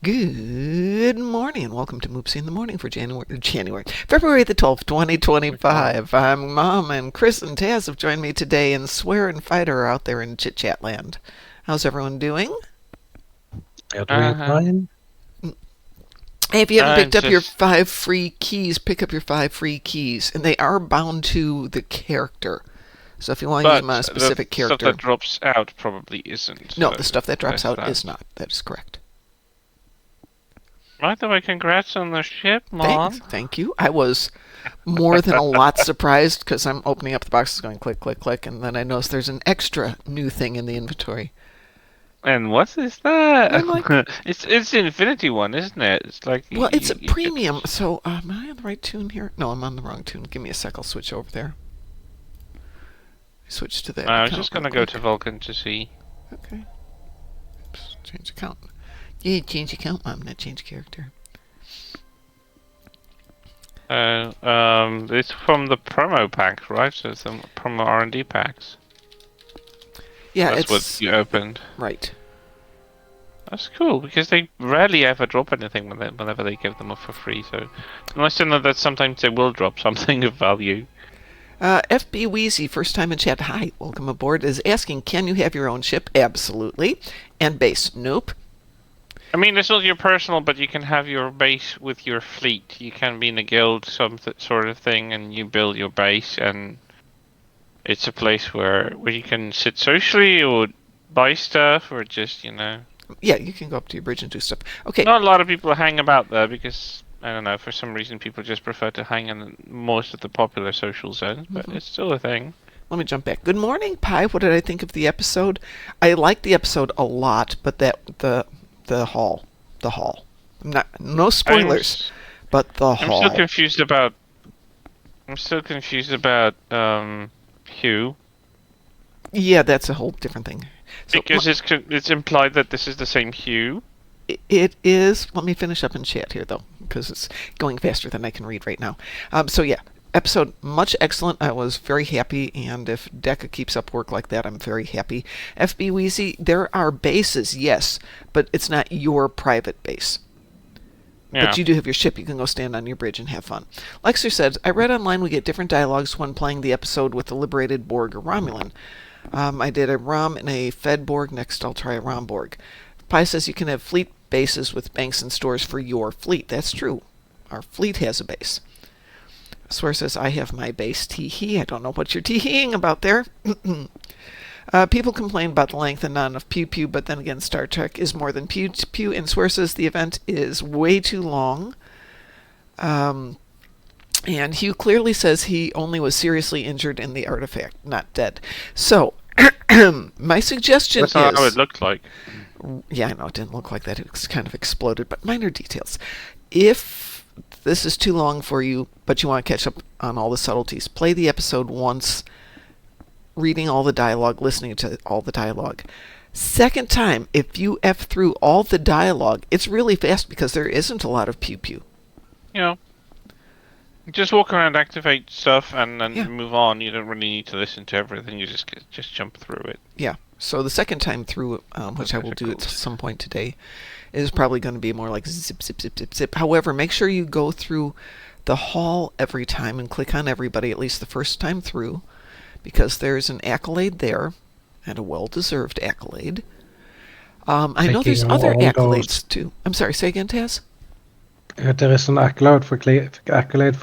Good morning and welcome to Moopsy in the Morning for February the 12th, 2025. I'm Mom and Chris and Taz have joined me today and Swear and Fighter are out there in Chit Chat land. How's everyone doing? You're doing fine. Hey, if you haven't picked up your Just 5 free keys, pick up your 5 free keys. And they are bound to the character. So if you want to use them on a specific the stuff character. that drops out probably isn't. No, so the stuff that drops there's out that. is not. That is correct. By the way, congrats on the ship, Mom. Thank you. I was more than a lot surprised because I'm opening up the boxes going click, click, click, and then I notice there's an extra new thing in the inventory. And what is that? I'm like- it's the Infinity one, isn't it? It's like Well, it's a you premium, so am I on the right tune here? No, I'm on the wrong tune. Give me a sec, I'll switch over there. Switch to that. I was account just gonna real go quick. to Vulcan to see. Okay. Oops, change account. Yeah, change account, Mom, not change character. It's from the promo pack, right? So it's some promo R&D packs. Yeah, That's it's what you opened. right. That's cool because they rarely ever drop anything whenever they give them off for free. So nice to know that sometimes they will drop something of value. FB Wheezy, first time in chat. Hi, welcome aboard. Is asking, can you have your own ship? Absolutely. And base? Nope. I mean, it's not your personal, but you can have your base with your fleet. You can be in a guild, some sort of thing, and you build your base, and it's a place where you can sit socially or buy stuff or just, Yeah, you can go up to your bridge and do stuff. Okay. Not a lot of people hang about there because, I don't know, for some reason people just prefer to hang in most of the popular social zones, but it's still a thing. Let me jump back. Good morning, Pi. What did I think of the episode? I liked the episode a lot, but the hall. No spoilers, but the I'm hall. still confused about Hugh. Yeah, that's a whole different thing. So Because it's implied that this is the same Hugh. it is. Let me finish up in chat here, though, because it's going faster than I can read right now. So yeah, episode much excellent. I was very happy, and if Deca keeps up work like that, I'm very happy. FB Wheezy, there are bases, yes, but it's not your private base. Yeah. But you do have your ship. You can go stand on your bridge and have fun. Lexer says, I read online we get different dialogues when playing the episode with the liberated Borg or Romulan. I did a Rom and a Fed Borg. Next, I'll try a Rom Borg. Pi says you can have fleet bases with banks and stores for your fleet. That's true. Our fleet has a base. Swear says, I have my base. Tee-hee. I don't know what you're tee-heeing about there. People complain about the length and not enough pew-pew, but then again, Star Trek is more than pew-pew, and Swear says the event is way too long. And Hugh clearly says he only was seriously injured in the artifact, not dead. So, my suggestion That's not how it looked like. Yeah, I know, it didn't look like that. It was kind of exploded, but minor details. If this is too long for you, but you want to catch up on all the subtleties, play the episode once, reading all the dialogue, listening to all the dialogue. Second time, if you F through all the dialogue, it's really fast because there isn't a lot of pew-pew. Just walk around, activate stuff, and then Yeah. move on. You don't really need to listen to everything. You just jump through it. Yeah, so the second time through, which I will do at some point today, is probably going to be more like zip, zip, zip, zip, zip. However, make sure you go through the hall every time and click on everybody at least the first time through, because there's an accolade there, and a well-deserved accolade. I know there's other accolades too. I'm sorry, say again, Taz? There is an accolade for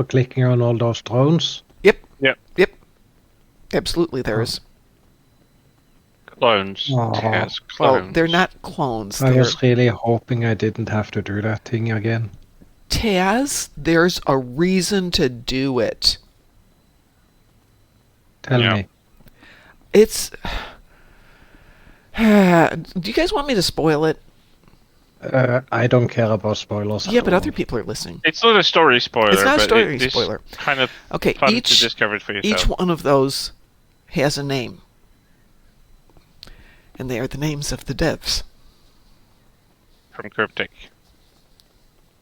clicking on all those drones. Yep. Yep. Absolutely, there is. Clones. Aw. Yes, Well, clones. they're not clones. I They're was really hoping I didn't have to do that thing again. Taz. There's a reason to do it. Tell Yeah. me. It's. Do you guys want me to spoil it? I don't care about spoilers. Yeah, at but all. other people are listening. It's not a story spoiler. It's not a but story it's spoiler. Kind of Okay, fun to each discover it for yourself. each one of those has a name, and they are the names of the devs. From Cryptic.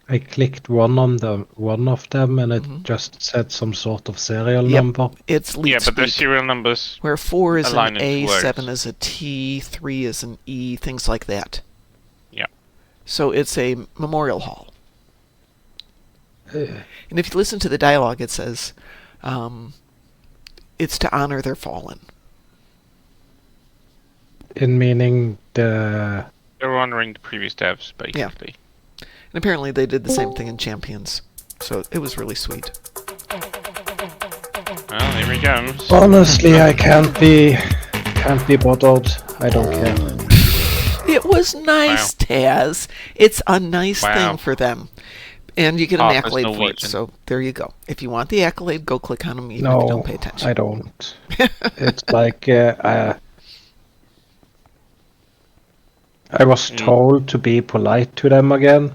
I clicked one of them, and it Mhm. just said some sort of serial Yep. number. It's leet Yeah, but there's speak, serial numbers. where 4 is align an into A, words. 7 is a T, 3 is an E, things like that. Yeah. So it's a memorial hall. Uh, And if you listen to the dialogue, it says it's to honor their fallen. in meaning the... They're honoring the previous devs, basically. And apparently they did the same thing in Champions. So it was really sweet. Well, here he comes. Honestly, I can't be bothered. I don't care. It was nice, Taz. It's a nice Wow. thing for them. And you get an Half is accolade for it, Norwegian. so there you go. If you want the accolade, go click on them even if No, you don't pay attention. I don't. It's like I was told to be polite to them again,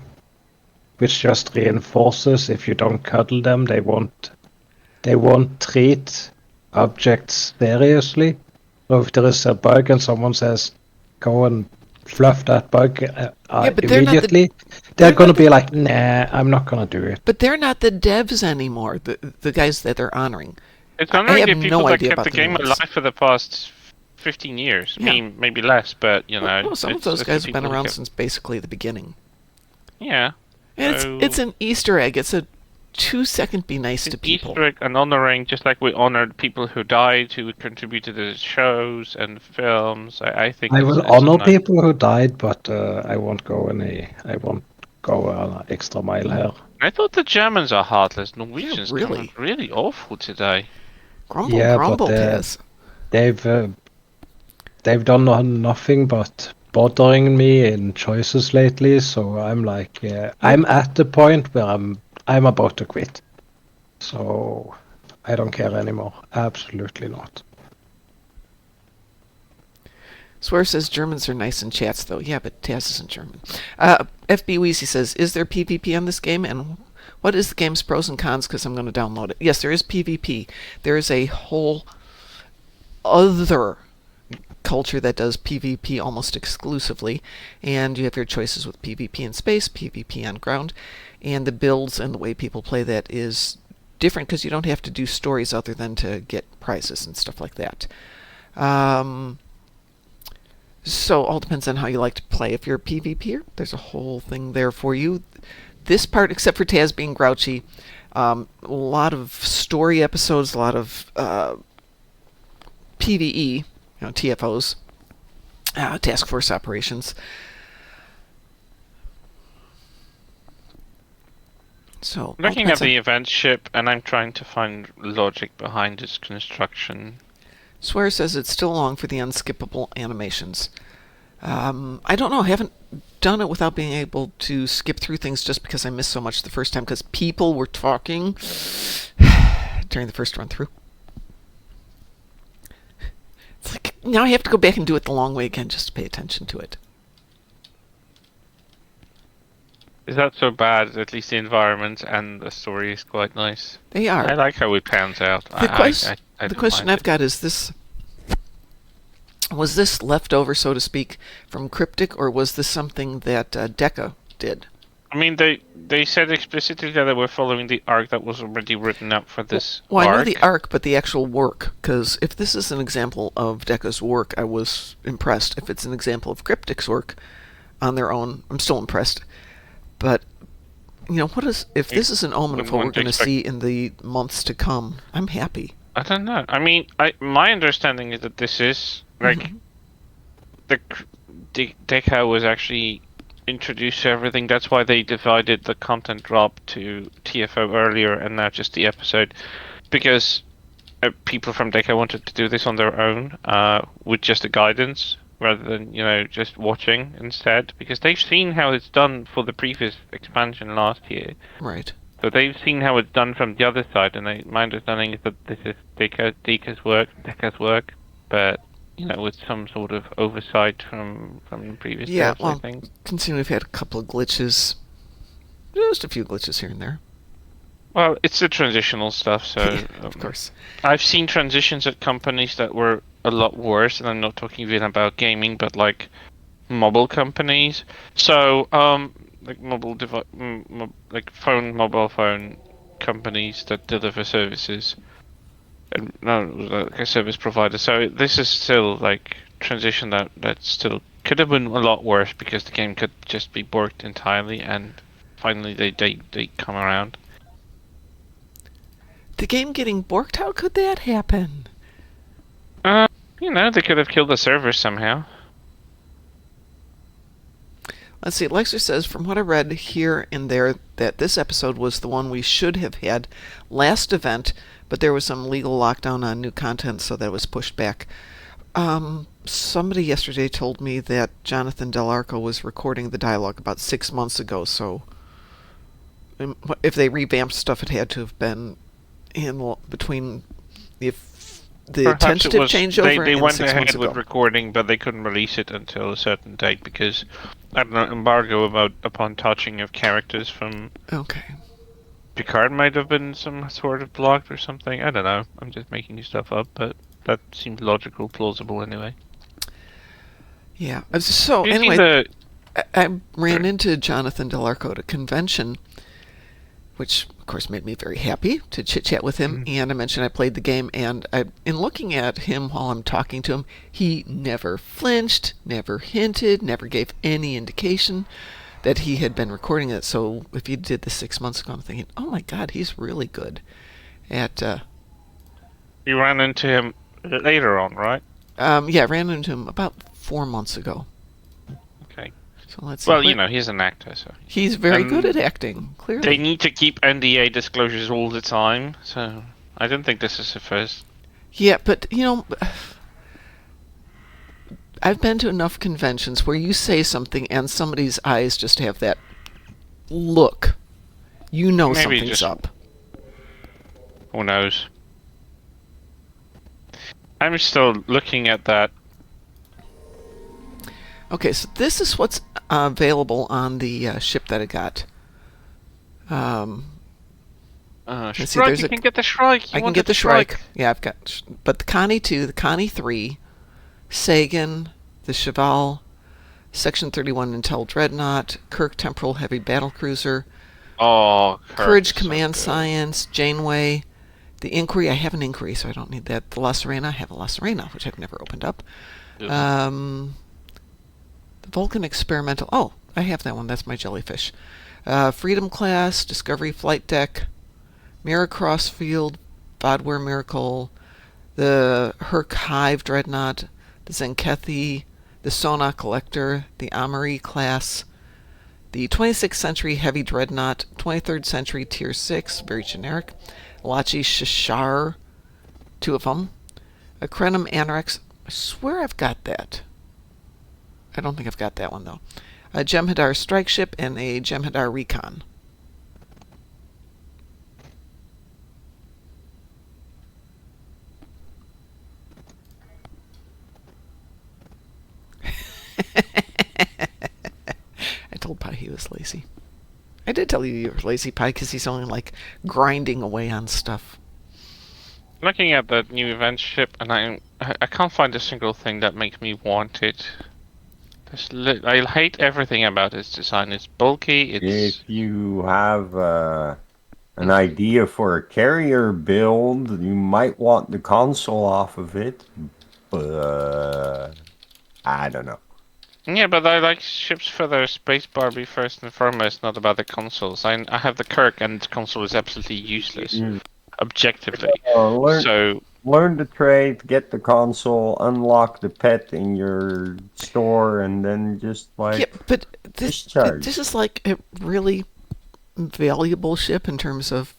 which just reinforces if you don't cuddle them, they won't treat objects seriously. So if there is a bug and someone says, "Go and fluff that bug," but they're not the- immediately, they're gonna be like, "Nah, I'm not gonna do it." But they're not the devs anymore, the guys that they're honoring. It's I honoring have the people no that idea kept about the the game new ones. alive for the past 15 years. Yeah. I mean, maybe less, but, you know. Well, some of it's- those it's the guys have been people who around kept- since basically the beginning. Yeah. And So- it's an Easter egg. It's a 2-second be nice to It's people. Easter egg and honoring, just like we honored people who died, who contributed to the shows and films. I think I it's- will it's honor nice. people who died, but I won't go an extra mile here. I thought the Germans are heartless. Norwegians really. come out really awful today. Grumble, Yeah, but grumble, they're- Taz. They've done nothing but bothering me in choices lately, so I'm like, I'm at the point where I'm about to quit. So I don't care anymore. Absolutely not. Swear says Germans are nice in chats, though. Yeah, but Taz isn't German. FB Weezy says, is there PvP on this game? And what is the game's pros and cons? Because I'm going to download it. Yes, there is PvP. There is a whole other culture that does PvP almost exclusively. And you have your choices with PvP in space, PvP on ground. And the builds and the way people play that is different because you don't have to do stories other than to get prizes and stuff like that. So all depends on how you like to play. If you're a PvPer, there's a whole thing there for you. This part, except for Taz being grouchy, a lot of story episodes, a lot of PvE, TFOs, task force operations. So all Looking depends at on- the event ship, and I'm trying to find logic behind its construction. Swear says it's still long for the unskippable animations. I don't know. I haven't done it without being able to skip through things just because I missed so much the first time because people were talking during the first run through. It's like, now I have to go back and do it the long way again just to pay attention to it. Is that so bad? At least the environment and the story is quite nice. They are. I like how it pans out. The, quest- I the don't question mind I've got is this: was this leftover, so to speak, from Cryptic, or was this something that Deca did? I mean, they said explicitly that they were following the arc that was already written up for this Well, arc. I know the arc, but the actual work. Because if this is an example of Deca's work, I was impressed. If it's an example of Cryptic's work on their own, I'm still impressed. But if this is an omen of what we're wouldn't going to expect- see in the months to come, I'm happy. I don't know. I mean, my understanding is that this is like the Deca was actually introduced to everything. That's why they divided the content drop to TFO earlier and now just the episode, because people from Deca wanted to do this on their own with just the guidance rather than just watching instead, because they've seen how it's done for the previous expansion last year. Right. So they've seen how it's done from the other side, and my understanding is that this is Deca's work, but with some sort of oversight from the previous Yeah, devs, I well, think. considering we've had a couple of glitches, just a few glitches here and there. Well, it's the transitional stuff, so Yeah, of course. I've seen transitions at companies that were a lot worse, and I'm not talking even about gaming, but like mobile companies. So, like mobile phone companies that deliver services, and no, like a service provider. So this is still like transition that's still could have been a lot worse because the game could just be borked entirely, and finally they come around. The game getting borked? How could that happen? They could have killed the server somehow. Let's see. Lexer says, from what I read here and there, that this episode was the one we should have had last event, but there was some legal lockdown on new content, so that was pushed back. Somebody yesterday told me that Jonathan Del Arco was recording the dialogue about 6 months ago, so if they revamped stuff, it had to have been in between the tentative changeover they and went 6 months ahead with ago. recording, but they couldn't release it until a certain date because I don't know, embargo upon touching of characters from Okay. Picard might have been some sort of blocked or something. I don't know. I'm just making stuff up, but that seems logical, plausible anyway. Yeah. So You see anyway, I ran into Jonathan Del Arco at a convention, which of course made me very happy to chit-chat with him. And I mentioned I played the game, and in looking at him while I'm talking to him, he never flinched, never hinted, never gave any indication that he had been recording it. So if he did this 6 months ago, I'm thinking, oh my God, he's really good at... You ran into him later on, right? Yeah, I ran into him about 4 months ago. Okay. So let's see. Well, he's an actor, so... He's very good at acting, clearly. They need to keep NDA disclosures all the time, so I don't think this is the first. Yeah, but, I've been to enough conventions where you say something and somebody's eyes just have that look. You know Maybe something's just- up. Who knows? I'm still looking at that. Okay, so this is what's available on the ship that I got. Let's see, Shrike, there's you a- can get the Shrike. I can get the Shrike. Yeah, I've got... But the Connie 2, the Connie 3, Sagan, the Cheval, Section 31 Intel Dreadnought, Kirk Temporal Heavy Battlecruiser, Oh, Courage is so Command good. Science, Janeway, the Inquiry. I have an Inquiry, so I don't need that. The La Serena. I have a La Serena, which I've never opened up. Yeah. The Vulcan Experimental. Oh, I have that one. That's my jellyfish. Freedom Class, Discovery Flight Deck, Mirror Crossfield, Bodware Miracle, the Herc Hive Dreadnought, the Zenkethi, the Sona Collector, the Amory Class, the 26th Century Heavy Dreadnought, 23rd Century Tier 6, very generic, Lachi Shishar, 2 of them, a Krenum Anorex. I swear I've got that. I don't think I've got that one, though. A Jem'Hadar Strike Ship and a Jem'Hadar Recon. I told Pi he was lazy. I did tell you were lazy, Pi, because he's only, like, grinding away on stuff. Looking at that new event ship, and I can't find a single thing that makes me want it. I hate everything about its design. It's bulky. It's If you have an idea for a carrier build, you might want the console off of it, but I don't know. yeah, but I like ships for their space barbie first and foremost, not about the consoles. I have the Kirk, and the console is absolutely useless, objectively. Learn the trade, get the console, unlock the pet in your store, and then just like Yeah, but discharge. this is like a really valuable ship in terms of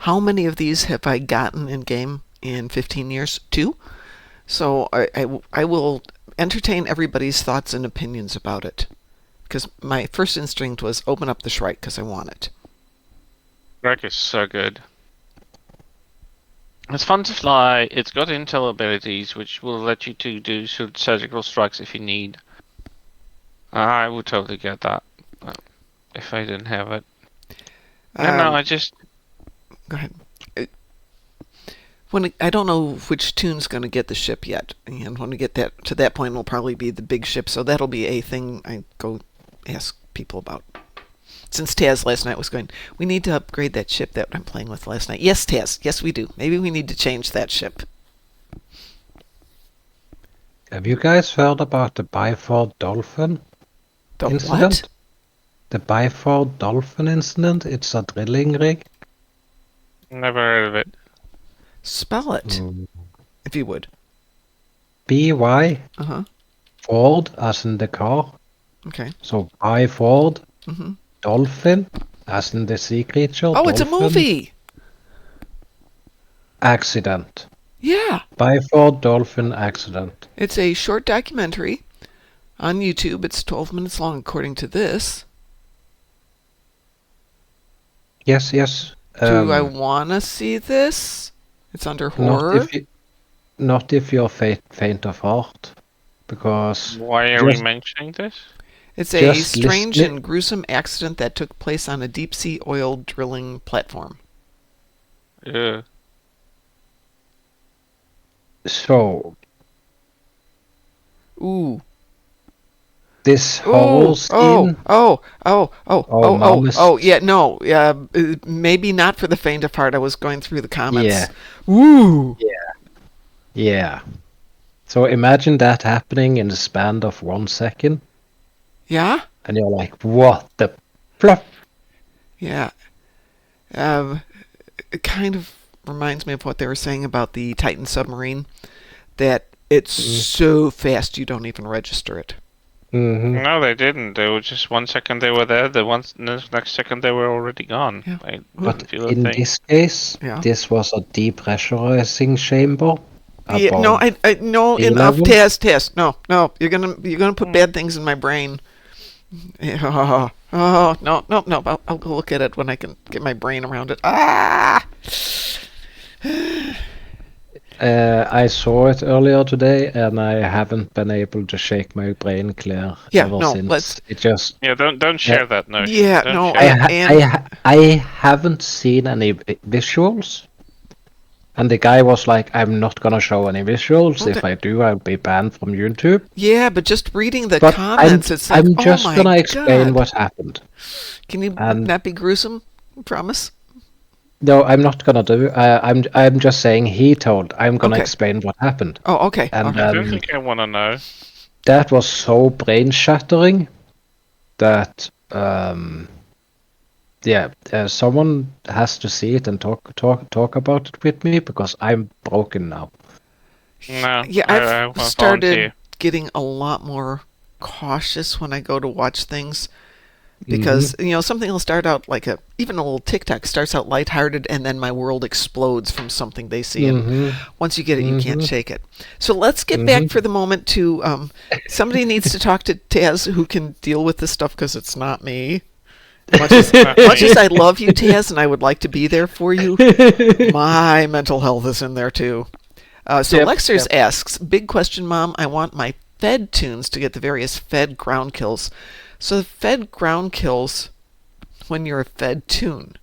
how many of these have I gotten in game in 15 years? 2. So I will entertain everybody's thoughts and opinions about it. Because my first instinct was open up the Shrike because I want it. Kirk is so good. It's fun to fly. It's got intel abilities, which will let you to do surgical strikes if you need. I would totally get that if I didn't have it. No, I just... Go ahead. I don't know which tune's going to get the ship yet, and when we get to that point, it'll probably be the big ship. So that'll be a thing I go ask people about. Since Taz last night was going, we need to upgrade that ship that I'm playing with last night. Yes, Taz. Yes, we do. Maybe we need to change that ship. Have you guys heard about the Byford Dolphin The incident? what? The Byford Dolphin incident? It's a drilling rig. Never heard of it. Spell it, if you would. BY Uh-huh. Ford as in the car. Okay. So Byford Mm-hmm. Dolphin as in the sea creature. Oh, it's a dolphin, movie! Accident. Yeah. Byford Dolphin accident. It's a short documentary on YouTube. It's 12 minutes long, according to this. Yes, yes. Do I want to see this? It's under Not horror. not if you're faint of heart, because Why are we mentioning this? It's a just strange listen- and gruesome accident that took place on a deep-sea oil drilling platform. Ugh. so Ooh. this Ooh. horror scene. Yeah, no. Maybe not for the faint of heart. I was going through the comments. Yeah. Ooh. Yeah. So imagine that happening in the span of 1 second, Yeah? and you're like, what the fluff? Yeah. It kind of reminds me of what they were saying about the Titan submarine, that it's so fast you don't even register it. Mm-hmm. No, they didn't. They were just 1 second they were there. The next second they were already gone. Yeah. I But didn't feel a in thing. this case, Yeah. this was a depressurizing chamber. Yeah, no, above I no sea enough. level. Test. No, you're gonna put bad things in my brain. Oh, no. I'll go look at it when I can get my brain around it. Ah. I saw it earlier today, and I haven't been able to shake my brain clear Yeah, ever no, since. let's- It just Yeah, don't share that notion. Yeah, Don't no, share it. I haven't seen any visuals, and the guy was like, "I'm not gonna show any visuals. Okay. If I do, I'll be banned from YouTube." Yeah, but just reading the But comments, it's like, I'm oh just my gonna explain God. what happened. Can you and- not be gruesome? Promise. No, I'm not gonna do. I'm just saying he told. I'm gonna Okay. explain what happened, Oh, okay. and All right. I don't think I want to know. that was so brain shattering that someone has to see it and talk about it with me, because I'm broken now. No. Yeah, I I've won't started volunteer. getting a lot more cautious when I go to watch things, because something will start out like even a little TikTok starts out lighthearted, and then my world explodes from something they see, and once you get it, you can't shake it. So let's get back for the moment to somebody needs to talk to Taz, who can deal with this stuff, because it's not me. Much as I love you, Taz, and I would like to be there for you, my mental health is in there too. So Yep, Lexers asks, big question, Mom. I want my Fed tunes to get the various Fed ground kills. So the Fed ground kills when you're a Fed tune.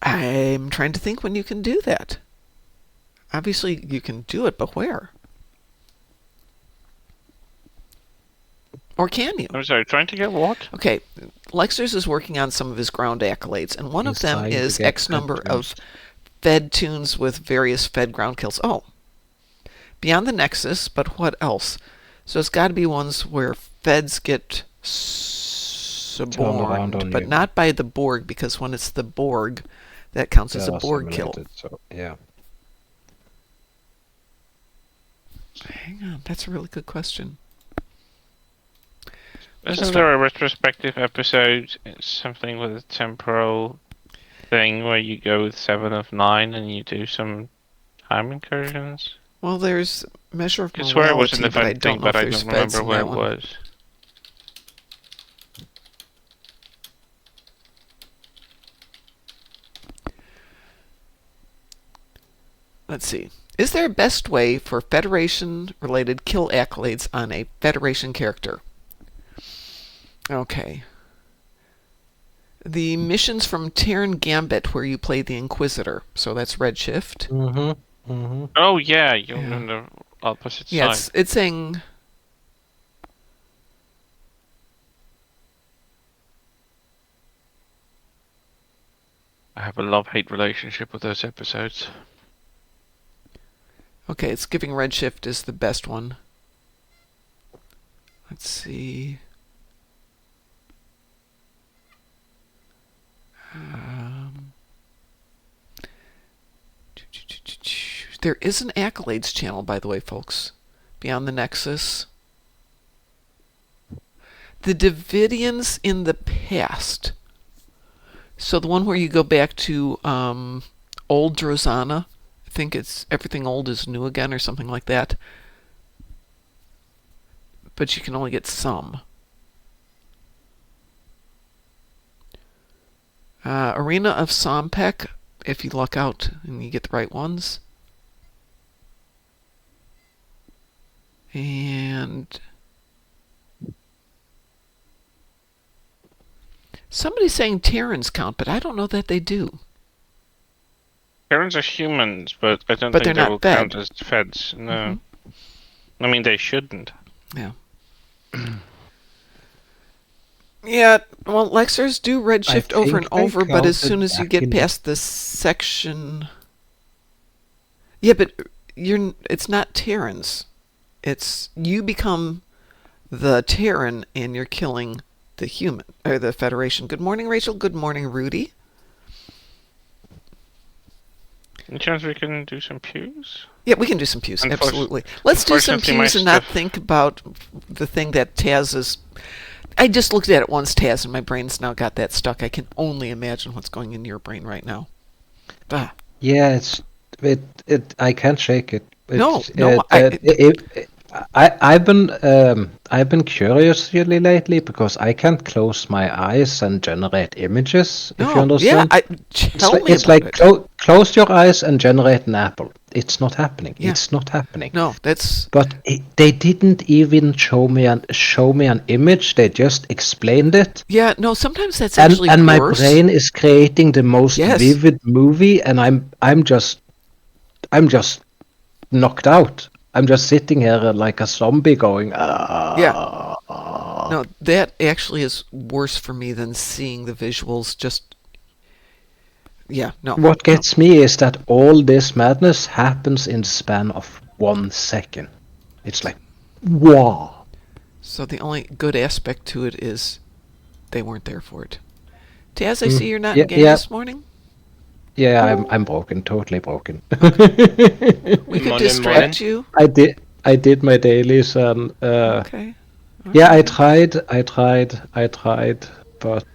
I'm trying to think when you can do that. Obviously, you can do it, but where? Or can you? I'm sorry, trying to get what? Okay, Lexers is working on some of his ground accolades, and one of He's them trying to is get X Fed number of tunes. Fed tunes with various Fed ground kills. Oh, beyond the Nexus, but what else? So it's got to be ones where Feds get around suborned, on but you. not by the Borg, because when it's the Borg, that counts as They a are Borg kill. simulated, so yeah. Hang on, that's a really good question. Isn't there a retrospective episode, something with a temporal thing where you go with 7 of 9 and you do some time incursions? Well, there's Measure of I swear it was Morality, in the but I Fed don't thing, know but if I there's don't Feds remember in where that it one. was. Let's see. Is there a best way for Federation-related kill accolades on a Federation character? Okay. The missions from Terran Gambit, where you play the Inquisitor. So that's Redshift. Oh yeah, you're Yeah. on the opposite Yeah, side. it's saying... I have a love-hate relationship with those episodes. Okay, it's giving Redshift is the best one. Let's see. There is an accolades channel, by the way, folks. Beyond the Nexus. The Davidians in the past. So the one where you go back to old Drozana. I think it's everything old is new again or something like that. But you can only get some. Arena of Sompek, if you luck out and you get the right ones. And somebody's saying Terrans count, but I don't know that they do. Terrans are humans, but I don't But think they're they not will fed. count as feds. No. I mean, they shouldn't. Yeah. Yeah, well, Lexers do redshift over and think they over, but as counted soon as you back get in- past this section... Yeah, but it's not Terrans. It's you become the Terran and you're killing the human, or the Federation. Good morning, Rachel. Good morning, Rudy. Any chance we can do some pews? Yeah, we can do some pews, Unfortunately- absolutely. Let's do some unfortunately, my pews and not stuff- think about the thing that Taz is... I just looked at it once, Taz, and my brain's now got that stuck. I can only imagine what's going in your brain right now. Ah. Yeah, I can't shake it. No, I've been curious really lately because I can't close my eyes and generate images. If you understand, Tell me it's about like it. close your eyes and generate an apple. It's not happening. Yeah. It's not happening. No, that's... But they didn't even show me an image. They just explained it. Yeah, no, sometimes that's And actually my worse. brain is creating the most Yes. vivid movie, and I'm just knocked out. I'm just sitting here like a zombie going, Yeah. No, that actually is worse for me than seeing the visuals. Just... Yeah, no. What gets me is that all this madness happens in the span of 1 second. It's like, wow. So the only good aspect to it is they weren't there for it. Taz, I see you're not in game this morning. Yeah, I'm broken, totally broken. We could Morning, distract you. I did my dailies and Okay. yeah, I tried, but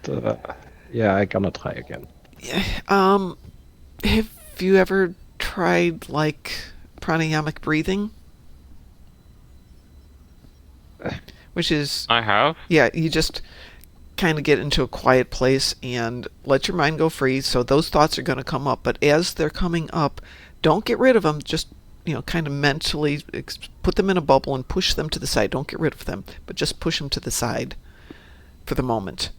yeah, I'm gonna try again. Yeah, have you ever tried like pranayamic breathing? Which is, I have. yeah, you just kind of get into a quiet place and let your mind go free. So those thoughts are going to come up, but as they're coming up, don't get rid of them. Just, kind of mentally put them in a bubble and push them to the side. Don't get rid of them, but just push them to the side for the moment.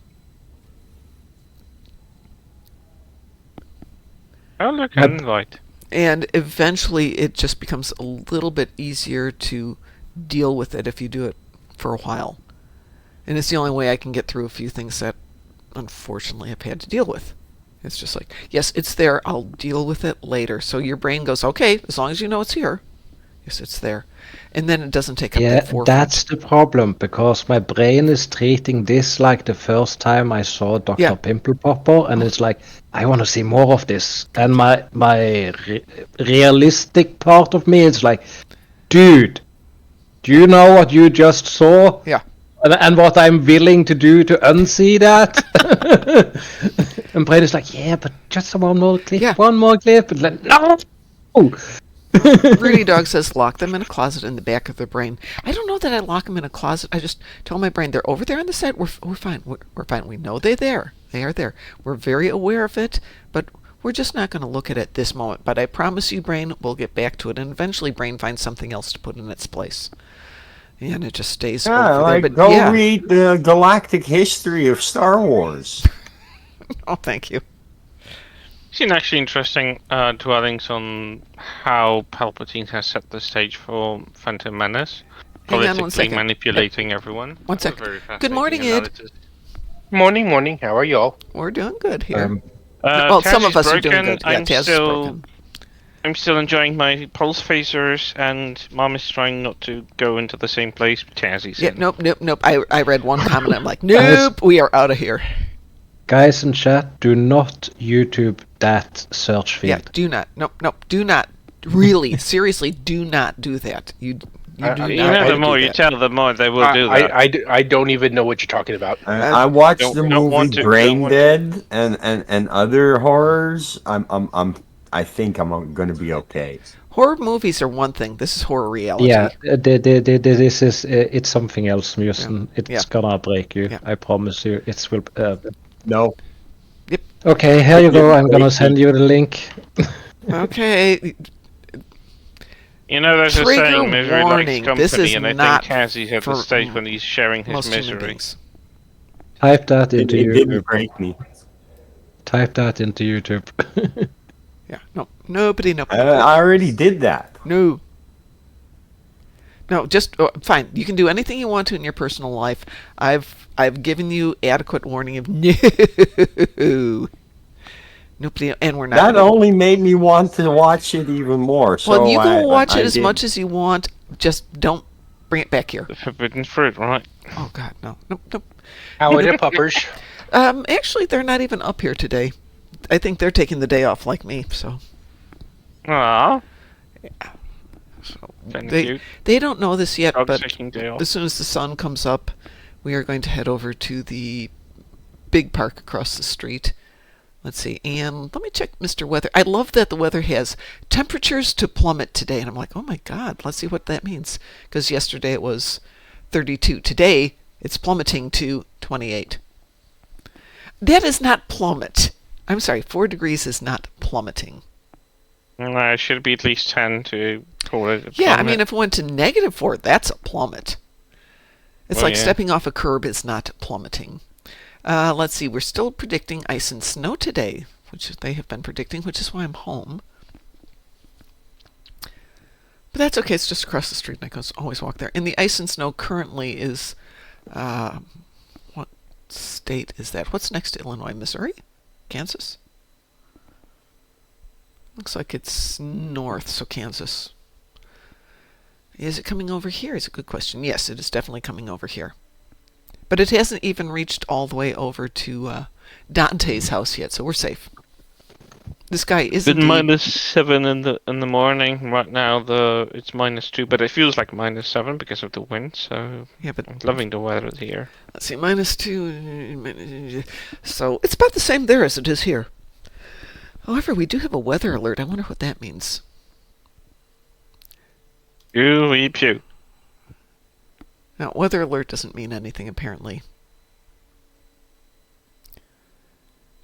Oh, look, an invite. And eventually it just becomes a little bit easier to deal with it if you do it for a while. And it's the only way I can get through a few things that, unfortunately, I've had to deal with. It's just like, yes, it's there. I'll deal with it later. So your brain goes, okay, as long as you know it's here. Yes, it's there. And then it doesn't take up Yeah, that forefront. that's the problem, because my brain is treating this like the first time I saw Dr. Yeah. Pimple Popper, and it's like, I want to see more of this. And my realistic part of me is like, dude, do you know what you just saw? Yeah. And what I'm willing to do to unsee that? And brain is like, yeah, but just one more clip, Yeah. one more clip. And like, no! Rudy Dog says lock them in a closet in the back of their brain. I don't know that I lock them in a closet. I just tell my brain they're over there on the side. We're fine. We're fine. We know they're there. They are there. We're very aware of it, but we're just not going to look at it this moment. But I promise you, brain, we'll get back to it, and eventually brain finds something else to put in its place. And it just stays Yeah, over like there. But go yeah. read the galactic history of Star Wars. Oh, thank you. Seen actually interesting dwellings on how Palpatine has set the stage for Phantom Menace, Hang on one politically second. manipulating everyone. One That's a sec. very Good fascinating morning, Ed. analysis. Morning. How are y'all? We're doing good here. Um, well, Taz some is of us are doing broken. good. Yeah, I'm Taz is still broken. I'm still enjoying my pulse phasers, and Mom is trying not to go into the same place Tassie's Yeah, in. nope. I read one comment. I'm like, nope, we are out of here. Guys in chat, do not YouTube that search field. Yeah, do not. Nope. Do not. Really, seriously, do not do that. You do I- not. You know, the do more you that. tell, the more they will do that. I don't even know what you're talking about. I watched Don't- the don't movie want to- Brain don't want Dead and other horrors. I think I'm gonna be okay. Horror movies are one thing. This is horror reality. Yeah, this is it's something else, Musen. Yeah. It's gonna break you. Yeah. I promise you. It will. No. Okay, here you go. I'm gonna send you the link. Okay. You know, there's a Trigger saying, misery warning, likes this company, is and I not think Tassie's at for the stage when he's sharing his Most human misery. beings. Type that It into didn't YouTube. break me. Type that into YouTube. Yeah. No. Nobody. No. I already did that. No. No. Just fine. You can do anything you want to in your personal life. I've given you adequate warning of no. Nobody. And we're not. That only made me want to watch it even more. So Well, you can watch I it as did. much as you want. Just don't bring it back here. The forbidden fruit, right? Oh God, no. Nope. How are the puppers? Actually, they're not even up here today. I think they're taking the day off, like me. So Aww. they don't know this yet. Dog's But taking day off. as soon as the sun comes up, we are going to head over to the big park across the street. Let's see, and let me check Mr. Weather. I love that the weather has temperatures to plummet today, and I'm like, oh my God, let's see what that means. Because yesterday it was 32. Today it's plummeting to 28. That is not plummet. I'm sorry, 4 degrees is not plummeting. No, it should be at least 10 to call it a Yeah, I plummet. mean, if it went to -4, that's a plummet. It's Well, like yeah. stepping off a curb is not plummeting. Let's see, we're still predicting ice and snow today, which they have been predicting, which is why I'm home. But that's okay, it's just across the street, and I can always walk there. And the ice and snow currently is, what state is that? What's next to Illinois? Missouri? Kansas? Looks like it's north, so Kansas. Is it coming over here? Is a good question. Yes, it is definitely coming over here. But it hasn't even reached all the way over to Dante's house yet, so we're safe. This guy is Been indeed... -7 in the morning. Right now, it's -2, but it feels like -7 because of the wind. So Yeah, but I'm loving the weather here. let's see, -2. So it's about the same there as it is here. However, we do have a weather alert. I wonder what that means. Ooh, pew. Now, weather alert doesn't mean anything, apparently.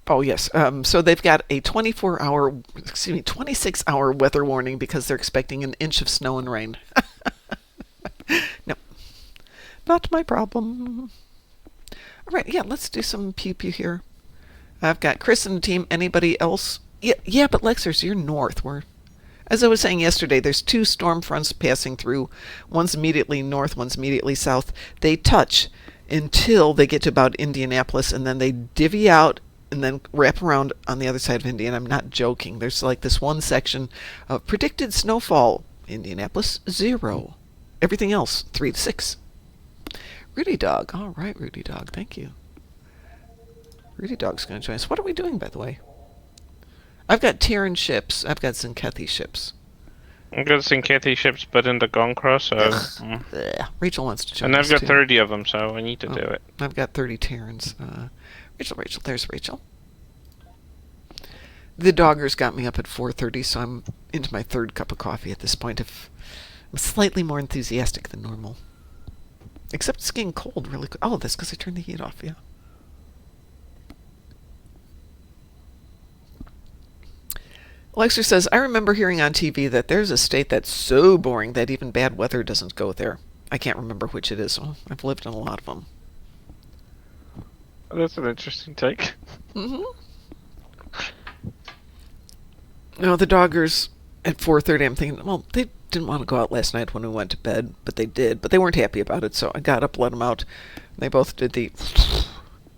Oh, yes. So they've got a 26-hour weather warning because they're expecting an inch of snow and rain. No, not my problem. All right, yeah, let's do some pew-pew here. I've got Chris and the team. Anybody else? Yeah, but Lexers, you're north. As I was saying yesterday, there's 2 storm fronts passing through. One's immediately north, one's immediately south. They touch until they get to about Indianapolis, and then they divvy out and then wrap around on the other side of India. And I'm not joking. There's like this one section of predicted snowfall. Indianapolis, 0. Everything else, 3 to 6. Rudy Dog. All right, Rudy Dog. Thank you. Rudy Dog's going to join us. What are we doing, by the way? I've got Terran ships. I've got Zinkethi ships. I've got Zinkethi ships, but in the Gonkra, so... Ugh. Rachel wants to join And us, I've got too. 30 of them, so I need to do it. I've got 30 Terrans. Rachel, there's Rachel. The doggers got me up at 4:30, so I'm into my 3rd cup of coffee at this point. I'm slightly more enthusiastic than normal. Except it's getting cold really quick. Oh, that's because I turned the heat off, yeah. Lexer says, I remember hearing on TV that there's a state that's so boring that even bad weather doesn't go there. I can't remember which it is. Well, I've lived in a lot of them. That's an interesting take. Mm-hmm. No, the doggers at 4:30, I'm thinking, well, they didn't want to go out last night when we went to bed, but they did. But they weren't happy about it, so I got up, let them out. They both did the,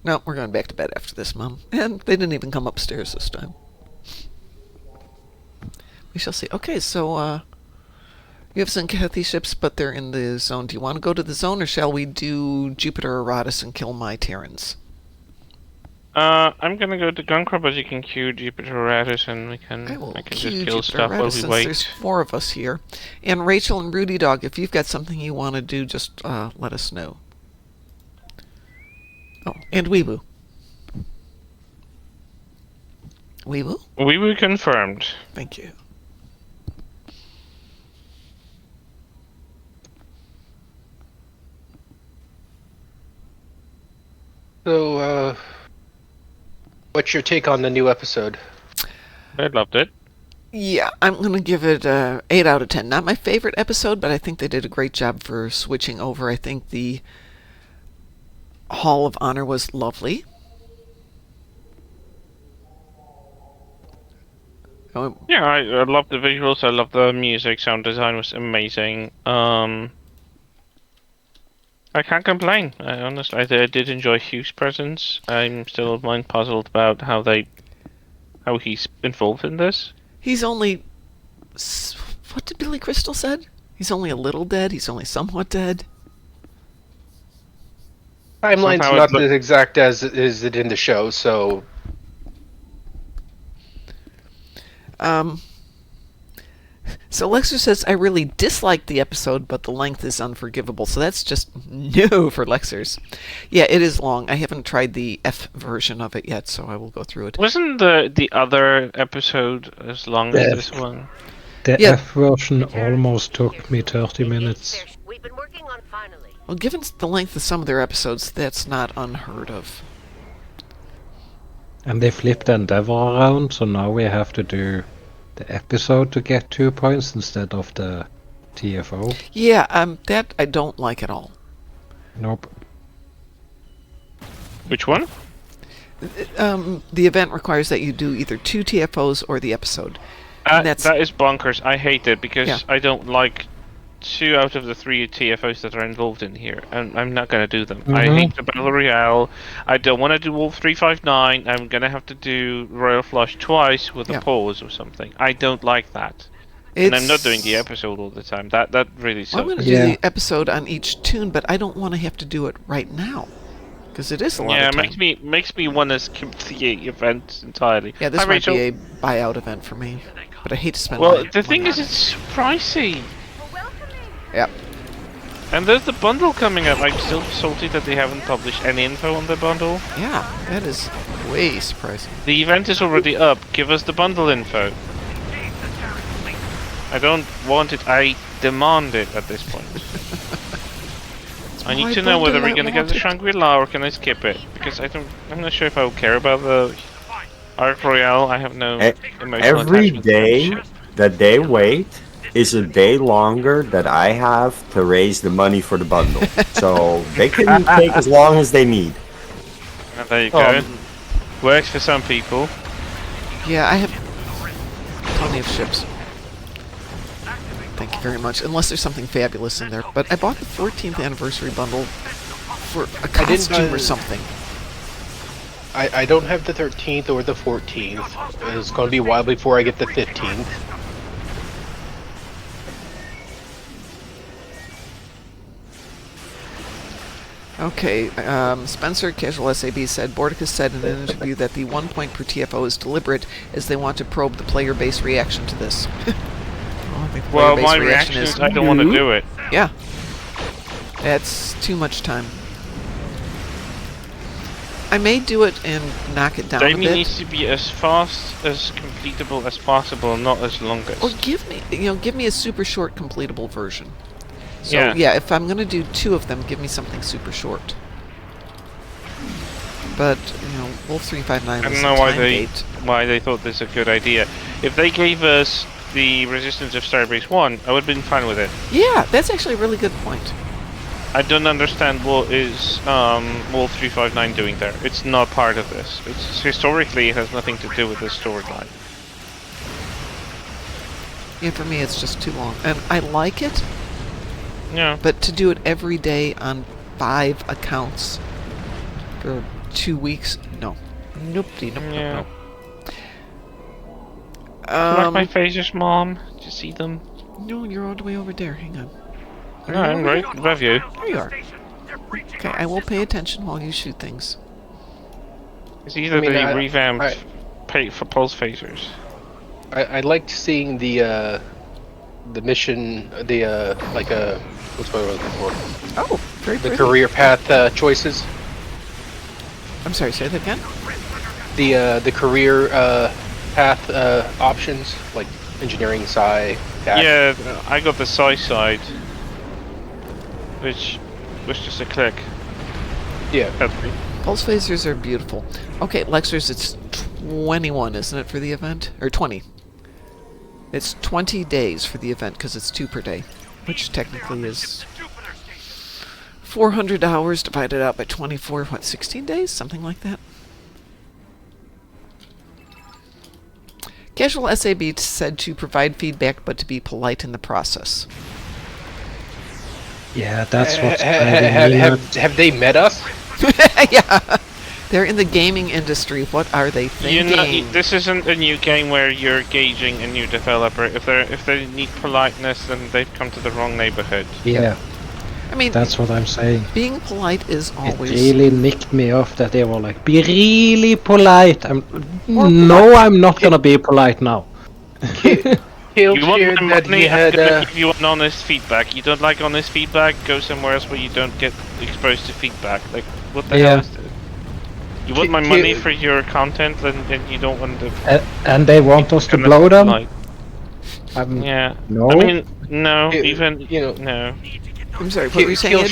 no, we're going back to bed after this, Mom. And they didn't even come upstairs this time. We shall see. Okay, so you have some Kathy ships, but they're in the zone. Do you want to go to the zone, or shall we do Jupiter Eratus and kill my Terrans? I'm gonna go to Guncraw, but you can queue Jupiter Eratus, and I can queue just kill Jupiter stuff while Eratus we since wait. there's 4 of us here. And Rachel and Rudy Dog, if you've got something you want to do, just let us know. Oh, and Weeboo. Weeboo? We were confirmed. Thank you. So, what's your take on the new episode? I loved it. Yeah, I'm going to give it 8 out of 10. Not my favorite episode, but I think they did a great job for switching over. I think the Hall of Honor was lovely. Oh, Yeah, I love the visuals. I love the music. Sound design was amazing. I can't complain. Honestly, I did enjoy Hugh's presence. I'm still mind puzzled about how he's involved in this. he's only... What did Billy Crystal said? He's only a little dead. He's only somewhat dead. Timeline's Somehow not it as exact as is it in the show, so So Lexer says, I really disliked the episode, but the length is unforgivable. So that's just no for Lexers. Yeah, it is long. I haven't tried the F version of it yet, so I will go through it. Wasn't the other episode as long as this one? The Yeah. F version almost took me 30 minutes. We've been working on finally. Well, given the length of some of their episodes, that's not unheard of. And they flipped the Endeavor around, so now we have to do the episode to get 2 points instead of the TFO. Yeah, that I don't like at all. Nope. Which one? The event requires that you do either 2 TFOs or the episode. And that's... That is bonkers. I hate it because Yeah. I don't like 2 out of the 3 TFOs that are involved in here, and I'm not gonna do them. I hate the Battle Royale. I don't want to do Wolf 359. I'm gonna have to do Royal Flush twice with Yeah. a pause or something. I don't like that. And I'm not doing the episode all the time. That really Well, I'm sucks. going to do the episode on each tune, but I don't want to have to do it right now. Because it is a lot Yeah, of it time. makes me want to skip the event entirely. Yeah, this Hi, might Rachel. be a buyout event for me. But I hate to spend Well, money. the thing is, it's pricey. Yep. And there's the bundle coming up. I'm still salty that they haven't published any info on the bundle. Yeah, that is way surprising. The event is already up. Give us the bundle info. I don't want it. I demand it at this point. I need to know whether we're gonna get the Shangri-La or can I skip it? Because I'm not sure if I will care about the Arc Royale. I have no emotional Every attachment to that day shit. that they wait is a day longer that I have to raise the money for the bundle. So they can take as long as they need. And there you go. Works for some people. Yeah, I have plenty of ships. Thank you very much. Unless there's something fabulous in there. But I bought the 14th anniversary bundle for a costume or something. I don't have the 13th or the 14th. It's going to be a while before I get the 15th. Okay, Spencer, Casual SAB, said, Bordicus said in an interview that the 1 point per TFO is deliberate as they want to probe the player base reaction to this. I think the Well, player-base my reaction is I don't want to do it. Yeah. That's too much time. I may do it and knock it down a Jamie bit. needs to be as fast as completable as possible, not as longest. Or give me a super short completable version. So Yeah. yeah, if I'm gonna do 2 of them, give me something super short. But Wolf 359 I was don't know a why time gate. why they thought this was a good idea. If they gave us the Resistance of Starbase 1, I would have been fine with it. Yeah, that's actually a really good point. I don't understand what is Wolf 359 doing there. It's not part of this. It's historically, it has nothing to do with this storyline. Yeah, for me it's just too long. And I like it, Yeah. but to do it every day on 5 accounts for 2 weeks, no. Nope, nope, Yeah. nope. Like my phasers, Mom. Did you see them? No, you're all the way over there. Hang on. Are No, you I'm over right there? above you. There you are. Okay, I will pay attention while you shoot things. It's either the revamped for pulse phasers. I liked seeing the mission, what's what I was looking for? Oh, very The pretty. career path choices. I'm sorry, say that again? The career path options, like engineering, sci, tech. Yeah, I got the psi side, which was just a click. Yeah. Pulse phasers are beautiful. Okay, Lexers, it's 21, isn't it, for the event? Or 20. It's 20 days for the event, because it's 2 per day, which technically is 400 hours divided out by 24, 16 days? Something like that. Casual SAB said to provide feedback, but to be polite in the process. Yeah, that's what's driving me nuts. Have they met us? Yeah, they're in the gaming industry. What are they thinking? This isn't a new game where you're gauging a new developer. If they need politeness, then they've come to the wrong neighborhood. Yeah, I mean, that's what I'm saying. being polite is It always... really nicked me off that they were like, be really polite. I'm not gonna be polite now. Hill You want shared my that money, he I'm had. gonna give you an honest feedback. You don't like honest feedback, go somewhere else where you don't get exposed to feedback. Like, what the hell is this? You want my money for your content, then you don't want to... And they want us to blow them? Yeah. No. I mean, no, no. I'm sorry, what were you saying?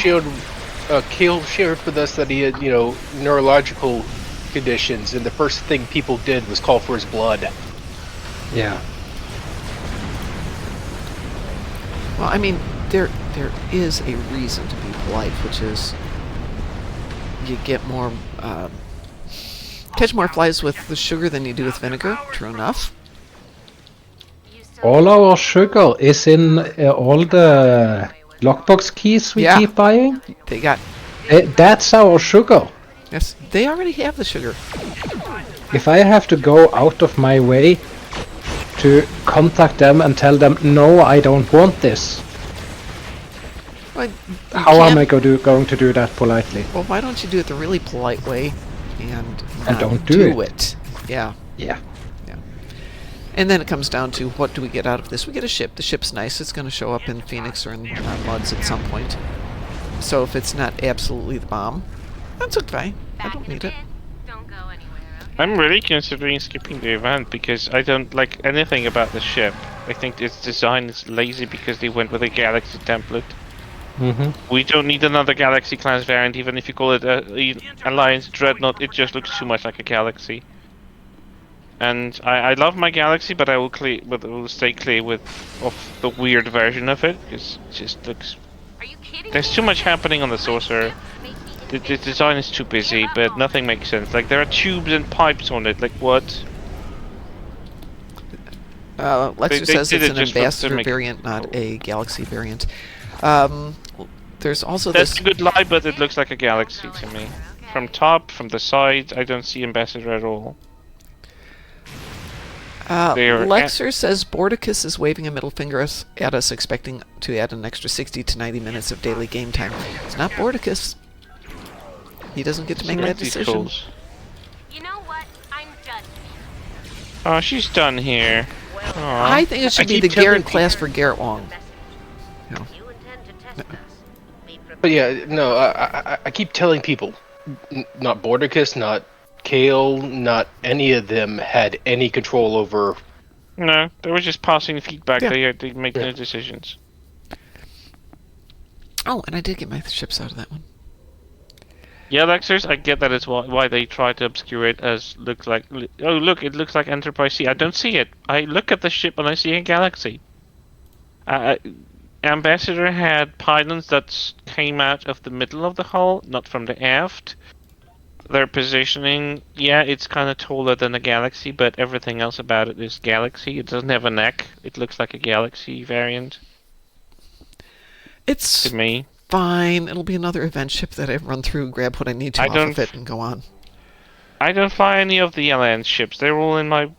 Kill shared with us that he had, neurological conditions, and the first thing people did was call for his blood. Yeah. Well, I mean, there is a reason to be polite, which is you get more, catch more flies with the sugar than you do with vinegar. True enough. All our sugar is in all the lockbox keys we keep buying. They got... That's our sugar. Yes, they already have the sugar. If I have to go out of my way to contact them and tell them, no, I don't want this, Well, how am I going to do that politely? Well, why don't you do it the really polite way and not don't do it? Yeah. Yeah. And then it comes down to, what do we get out of this? We get a ship. The ship's nice. It's going to show up in Phoenix or in Muds at some point. So if it's not absolutely the bomb, that's okay. I don't need it. I'm really considering skipping the event because I don't like anything about the ship. I think its design is lazy because they went with a Galaxy template. We don't need another Galaxy class variant, even if you call it Alliance Dreadnought, it just looks too much like a Galaxy. And I love my Galaxy, but I will stay clear of the weird version of it, because it just looks... There's too much happening on the Sorcerer. The design is too busy, but nothing makes sense. Like, there are tubes and pipes on it, like what? Lexer says did it's it an just for Ambassador gimmick. variant, not a Galaxy variant. There's also That's this... a good lie, but it looks like a Galaxy to me. From top, from the side, I don't see Ambassador at all. Lexer says Bordicus is waving a middle finger at us, expecting to add an extra 60 to 90 minutes of daily game time. It's not Bordicus. He doesn't get to make that decision. You know what? I'm done. Oh, she's done here. Aw. I think it should be the Garrett class for Garrett Wong. You intend to test us. Be prepared. But yeah, no, I keep telling people, not Bordicus, not Kale, not any of them had any control over... No, they were just passing feedback. Yeah. They make no decisions. Oh, and I did get my ships out of that one. Yeah, Lexers, I get that it's why they try to obscure it as looks like... Oh, look, it looks like Enterprise C. I don't see it. I look at the ship and I see a Galaxy. Ambassador had pylons that came out of the middle of the hull, not from the aft. Their positioning, yeah, it's kind of taller than a Galaxy, but everything else about it is Galaxy. It doesn't have a neck. It looks like a Galaxy variant. It's To me. fine. It'll be another event ship that I run through, grab what I need to off of it, and go on. I don't fly any of the Alliance ships. They're all in my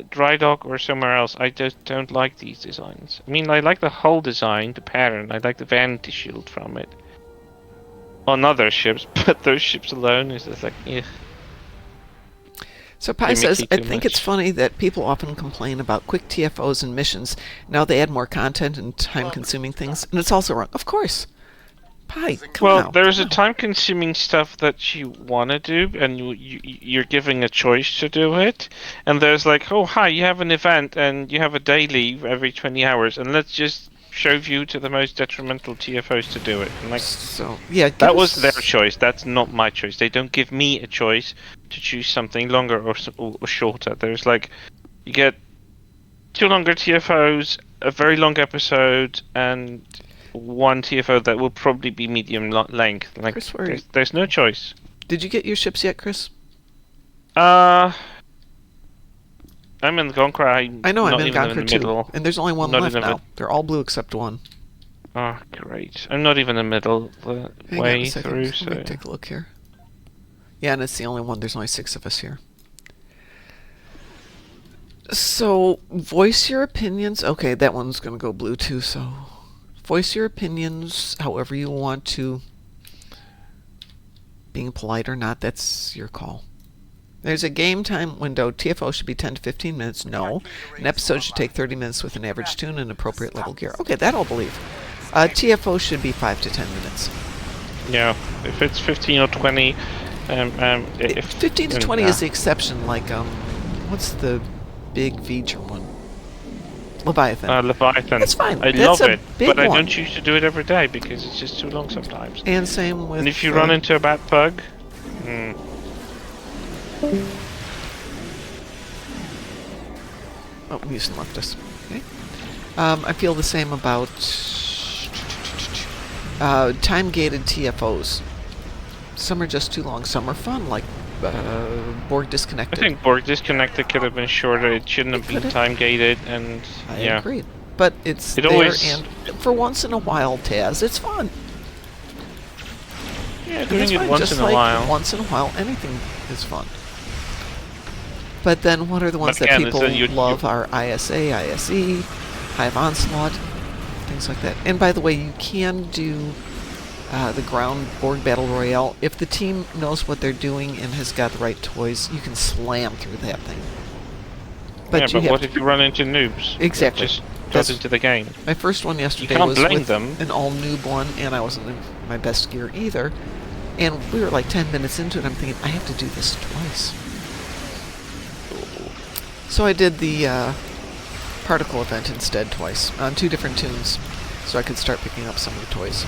dry dock or somewhere else, I just don't like these designs. I mean, I like the hull design, the pattern. I like the vanity shield from it on other ships, but those ships alone is just like, ugh. So Pi They says, make I it too think much. it's funny that people often complain about quick TFOs and missions. Now they add more content and time-consuming things, and it's also wrong. Of course. Pi, come Well, on. there's come a on. time-consuming stuff that you want to do, and you're giving a choice to do it. And there's like, oh, hi, you have an event, and you have a day leave every 20 hours, and let's just shove you to the most detrimental TFOs to do it. And like, So, yeah, give that was their us- choice. That's not my choice. They don't give me a choice to choose something longer or shorter. There's like, you get 2 longer TFOs, a very long episode, and 1 TFO that will probably be medium length. Like, Chris, where are you? there's no choice. Did you get your ships yet, Chris? I'm in the Conqueror. I know, I'm not in even Gonker in the too. middle. And there's only one Not left in the now. mid- They're all blue except one. Oh, great. I'm not even in the middle the Hang on way a second. through, Let so... me take a look here. Yeah, and it's the only one. There's only 6 of us here. So, voice your opinions. Okay, that one's going to go blue too, so... Voice your opinions however you want to. Being polite or not, that's your call. There's a game time window. TFO should be 10 to 15 minutes. No. An episode should take 30 minutes with an average tune and appropriate level gear. Okay, that I'll believe. TFO should be 5 to 10 minutes. Yeah, if it's 15 or 20... if 15 to 20 is the exception, like, what's the big feature one? Leviathan. Leviathan. That's fine. I That's love a it, big but I one. don't choose to do it every day because it's just too long sometimes. And same with... And if you run into a bad bug... Oh, Musin left us. Okay. I feel the same about time-gated TFOs. Some are just too long. Some are fun, like Borg I Disconnected. think Borg Disconnected could have been shorter. It shouldn't have been could've. time-gated, and I yeah. agree. But it's It there, always- and for once in a while, Taz, it's fun. Yeah, And doing it's it fine, once just in a like while. once in a while, anything is fun. But then what are the ones But that again, it's people that you- love are ISA, ISE, Hive Onslaught, things like that. And by the way, you can do the ground Borg Battle Royale. If the team knows what they're doing and has got the right toys, you can slam through that thing. But yeah, you but have what to- if you run into noobs? Exactly. Just That's- got into the game. My first one yesterday can't was blame with them. an all-noob one, and I wasn't in my best gear either. And we were like 10 minutes into it, I'm thinking, I have to do this twice. So I did the particle event instead twice, on 2 different tunes, so I could start picking up some of the toys.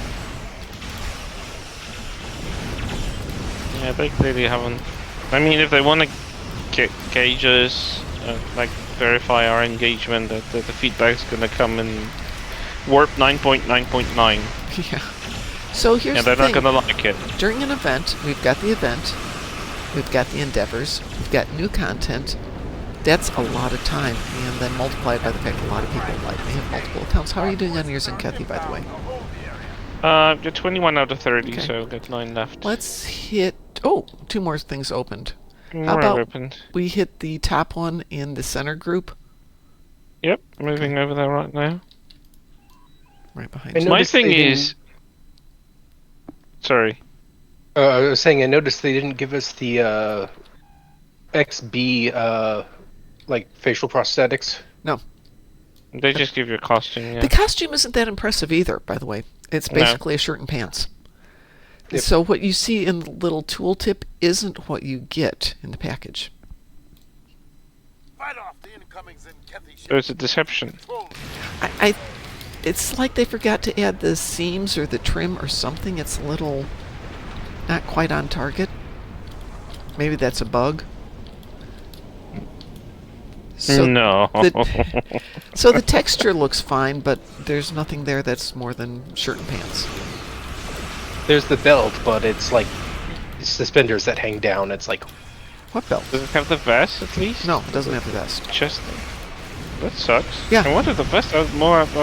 Yeah, they clearly haven't. I mean, if they want to gauge us, like verify our engagement, that the feedback's gonna come in warp 9.9.9. Yeah. So here's And the they're thing. not gonna like it. During an event, we've got the event, we've got the endeavors, we've got new content. That's a lot of time, and then multiplied by the fact a lot of people like may have multiple accounts. How are you doing on yours and Kathy, by the way? You're 21 out of 30, Okay. so I've got 9 left. Let's hit... Oh, 2 more things opened. More How about opened. we hit the top one in the center group? Yep, moving over there right now. Right behind I you. know- My Notice thing they didn't- is... Sorry. I was saying, I noticed they didn't give us the XB like facial prosthetics. No. They just give you a costume, yeah. The costume isn't that impressive either, by the way. It's No. basically a shirt and pants. Yep. So what you see in the little tooltip isn't what you get in the package. Fight off the incomings in Kethy ship. There's a deception. It's like they forgot to add the seams or the trim or something. It's a little not quite on target. Maybe that's a bug. So No. So the texture looks fine, but there's nothing there that's more than shirt and pants. There's the belt, but it's like suspenders that hang down. It's like, What belt? Does it have the vest at least? No, it doesn't have the vest. Chest. That sucks. Yeah. I wanted the vest out more of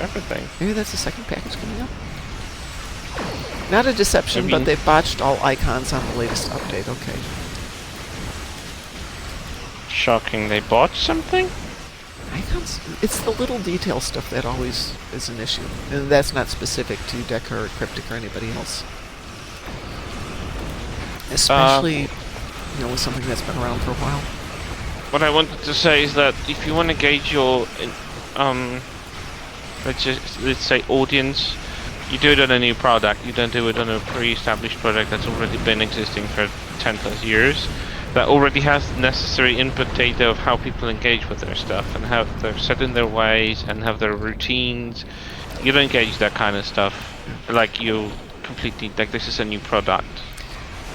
everything. Maybe that's the second package coming up. Not a deception, I but mean- they've botched all icons on the latest update. Okay. Shocking, they bought something? Icons. It's the little detail stuff that always is an issue, and that's not specific to Deca or Cryptic or anybody else. Especially, with something that's been around for a while. What I wanted to say is that if you want to gauge your, let's say audience, you do it on a new product. You don't do it on a pre-established product that's already been existing for 10 plus years. That already has necessary input data of how people engage with their stuff and how they're set in their ways and have their routines. You don't engage that kind of stuff like you completely, like this is a new product.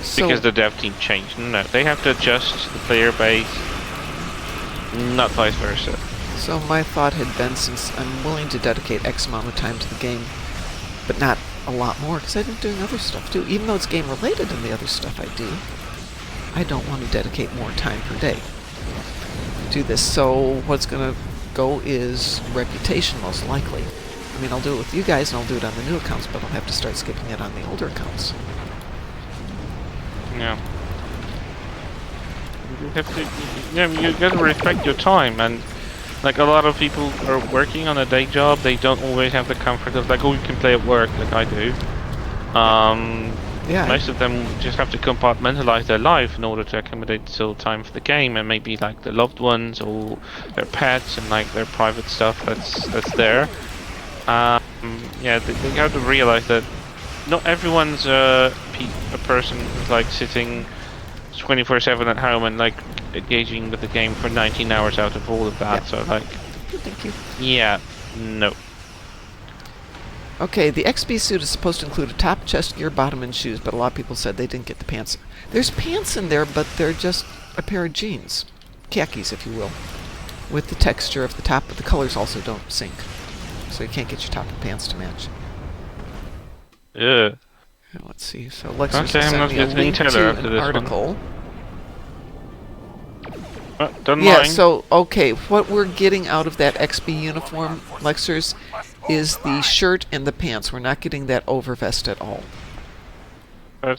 So, Because the dev team changed. No, they have to adjust the player base, not vice versa. so my thought had been, since I'm willing to dedicate X amount of time to the game, but not a lot more, because I've been doing other stuff too. Even though it's game related in the other stuff I do, I don't want to dedicate more time per day to this. So what's going to go is reputation, most likely. I mean, I'll do it with you guys, and I'll do it on the new accounts, but I'll have to start skipping it on the older accounts. Yeah. You have to, you gotta respect your time, and like a lot of people are working on a day job, they don't always have the comfort of like, oh, you can play at work, like I do. Yeah. Most of them just have to compartmentalize their life in order to accommodate still time for the game, and maybe like their loved ones or their pets and like their private stuff that's there. Yeah, they have to realize that not everyone's a person who's like sitting 24/7 at home and like engaging with the game for 19 hours out of all of that. Yeah. So like, Thank you. yeah, no. Okay, the XB suit is supposed to include a top, chest gear, bottom, and shoes, but a lot of people said they didn't get the pants. There's pants in there, but they're just a pair of jeans. Khakis, if you will. With the texture of the top, but the colors also don't sync. So you can't get your top and pants to match. Yeah. Let's see, so Lexus Okay, I'm sent not me a getting link Taylor to after an this one. article. Don't Yeah, mind. so, okay, what we're getting out of that XB uniform, Lexers, is the shirt and the pants. We're not getting that overvest at all.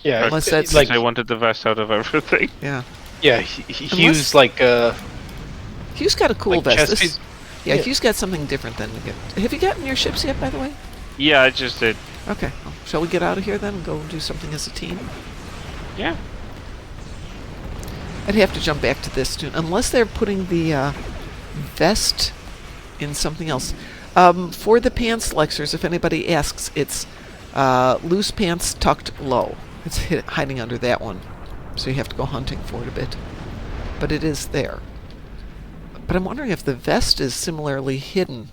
Yeah, Unless that's like I wanted the vest out of everything. Yeah. Yeah, Hugh's like Hugh's got a cool like vest. chest This- piece. yeah, yeah. Hugh's got something different than we get. Have you gotten your ships yet, by the way? Yeah, I just did. Okay. Well, shall we get out of here then and go do something as a team? Yeah. I'd have to jump back to this too, unless they're putting the vest in something else. For the pants, Lexers, if anybody asks, it's loose pants tucked low. It's hiding under that one, so you have to go hunting for it a bit. But it is there. But I'm wondering if the vest is similarly hidden,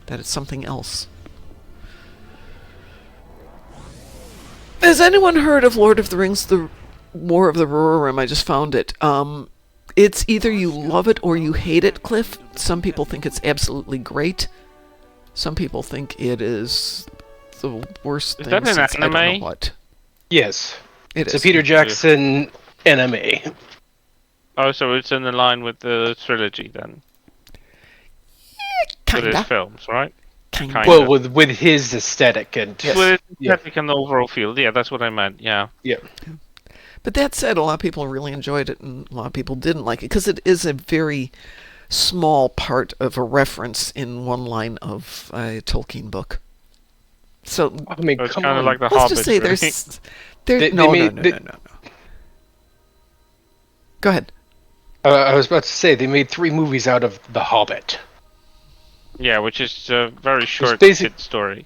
that it's something else. Has anyone heard of Lord of the Rings, The War of the Rohirrim? I just found it. It's either you love it or you hate it, Cliff. Some people think it's absolutely great. Some people think it is the worst Is thing that an since I don't anime? know what. Yes, It it's is. a Peter Jackson anime. Oh, so it's in the line with the trilogy then? With his Kinda. films, right? Kinda. Kind Well, of. with his aesthetic and Yes. With its Yeah. aesthetic and the overall feel. Yeah, that's what I meant. Yeah. yeah. But that said, a lot of people really enjoyed it, and a lot of people didn't like it, because it is a very small part of a reference in one line of a Tolkien book. So I mean, So it's come kind on. of like the let's Hobbit. just say really. there's They no, made- no. Go ahead. I was about to say they made 3 movies out of The Hobbit. Yeah, which is a very short basic- kid story.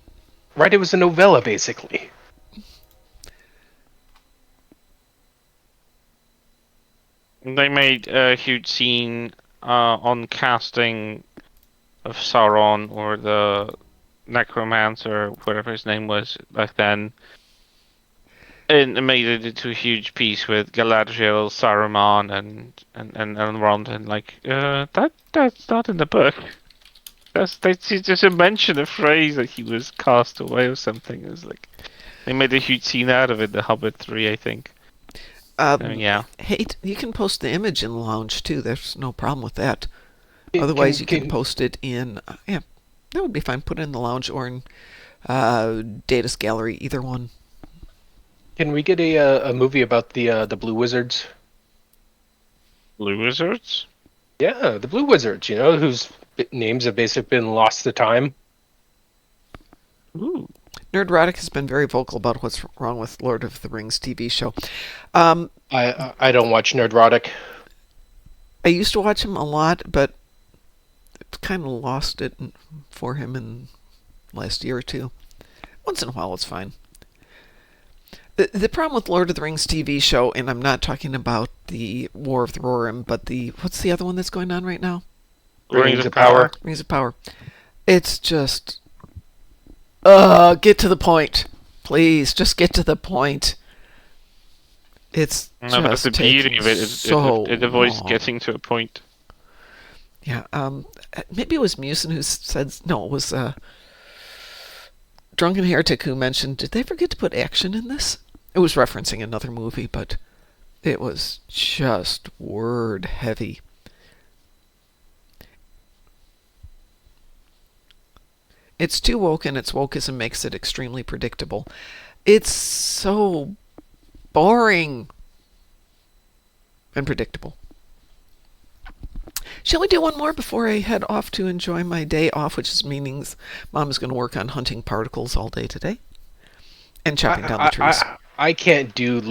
Right? It was a novella, basically. They made a huge scene on casting of Sauron or the necromancer, whatever his name was back then. And made it into a huge piece with Galadriel, Saruman, and Elrond, and like that's not in the book. That's just a mention, a phrase that he was cast away or something. It was like they made a huge scene out of it. The Hobbit 3, I think. Yeah. Hate, you can post the image in the lounge too. There's no problem with that. Otherwise, you can post it in. Yeah, that would be fine. Put it in the lounge or in Data's gallery, either one. Can we get a movie about the Blue Wizards? Blue Wizards? Yeah, the Blue Wizards, whose names have basically been lost to time. Ooh. Nerdrotic has been very vocal about what's wrong with Lord of the Rings TV show. I don't watch Nerdrotic. I used to watch him a lot, but kind of lost it for him in last year or two. Once in a while, it's fine. The problem with Lord of the Rings TV show, and I'm not talking about the War of the Rohirrim, but what's the other one that's going on right now? Rings of Power. Rings of Power. It's just, get to the point, please. Just get to the point. It's No, but that's just the beauty taking of it. so It avoids long. getting to a point. Yeah, maybe it was Musin who said, no, it was Drunken Heretic who mentioned, did they forget to put action in this? It was referencing another movie, but it was just word heavy. It's too woke, and its wokeism makes it extremely predictable. It's so boring and predictable. Shall we do one more before I head off to enjoy my day off, which means Mom is going to work on hunting particles all day today and chopping down the trees. I can't do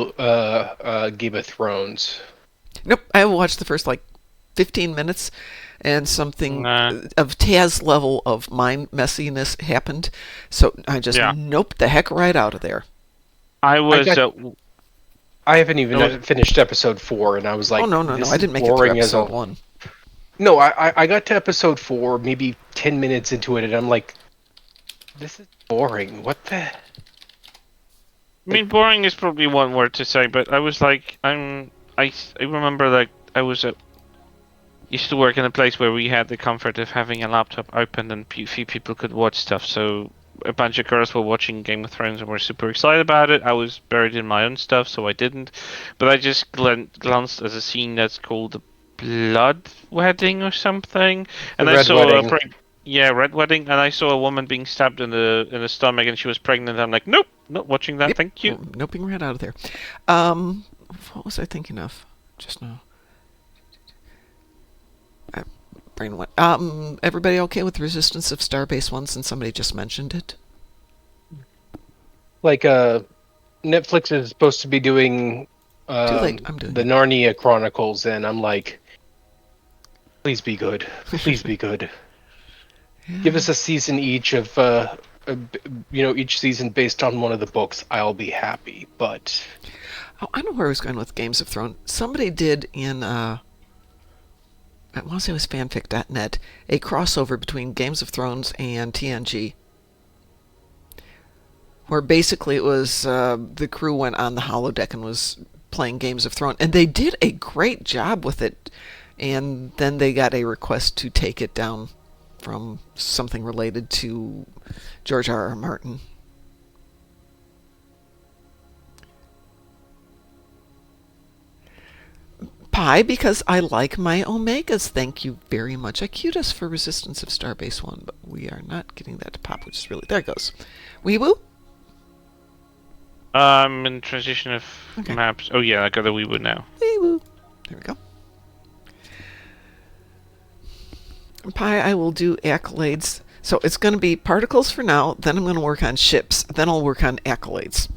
Game of Thrones. Nope, I watched the first 15 minutes, and something Nah. of Taz level of mind messiness happened. So I just nope the heck right out of there. I was. I haven't even finished episode 4, and I was like, oh no, this I didn't is make it through boring episode as a- 1. No, I got to episode 4, maybe 10 minutes into it, and I'm like, this is boring. What the? I mean, boring is probably one word to say, but I was like, I remember I was used to work in a place where we had the comfort of having a laptop open and few people could watch stuff. So a bunch of girls were watching Game of Thrones and were super excited about it. I was buried in my own stuff, so I didn't. But I just glanced at a scene that's called the Blood Wedding or something, and I Red saw Wedding. Red Wedding, and I saw a woman being stabbed in the stomach, and she was pregnant. I'm like, nope, not watching that. Yep. Thank you. Noping right out of there. What was I thinking of just now? Brain went. Everybody okay with Resistance of Starbase 1 since somebody just mentioned it? Netflix is supposed to be doing Too late. I'm doing the it. Narnia Chronicles, and I'm like, please be good. Please be good. Give us a season each of, each season based on one of the books. I'll be happy. But Oh, I know where I was going with Games of Thrones. Somebody did in, I want to say it was fanfic.net, a crossover between Games of Thrones and TNG. Where basically it was the crew went on the holodeck and was playing Games of Thrones. And they did a great job with it. And then they got a request to take it down from something related to George R.R. Martin. Pi, because I like my omegas. Thank you very much. Acutus for Resistance of Starbase 1, but we are not getting that to pop, which is really... There it goes. Weeboo? In transition of Okay. maps. Oh yeah, I got a Weewood now. Weeboo. There we go. Pi, I will do accolades. So it's going to be particles for now, then I'm going to work on ships, then I'll work on accolades.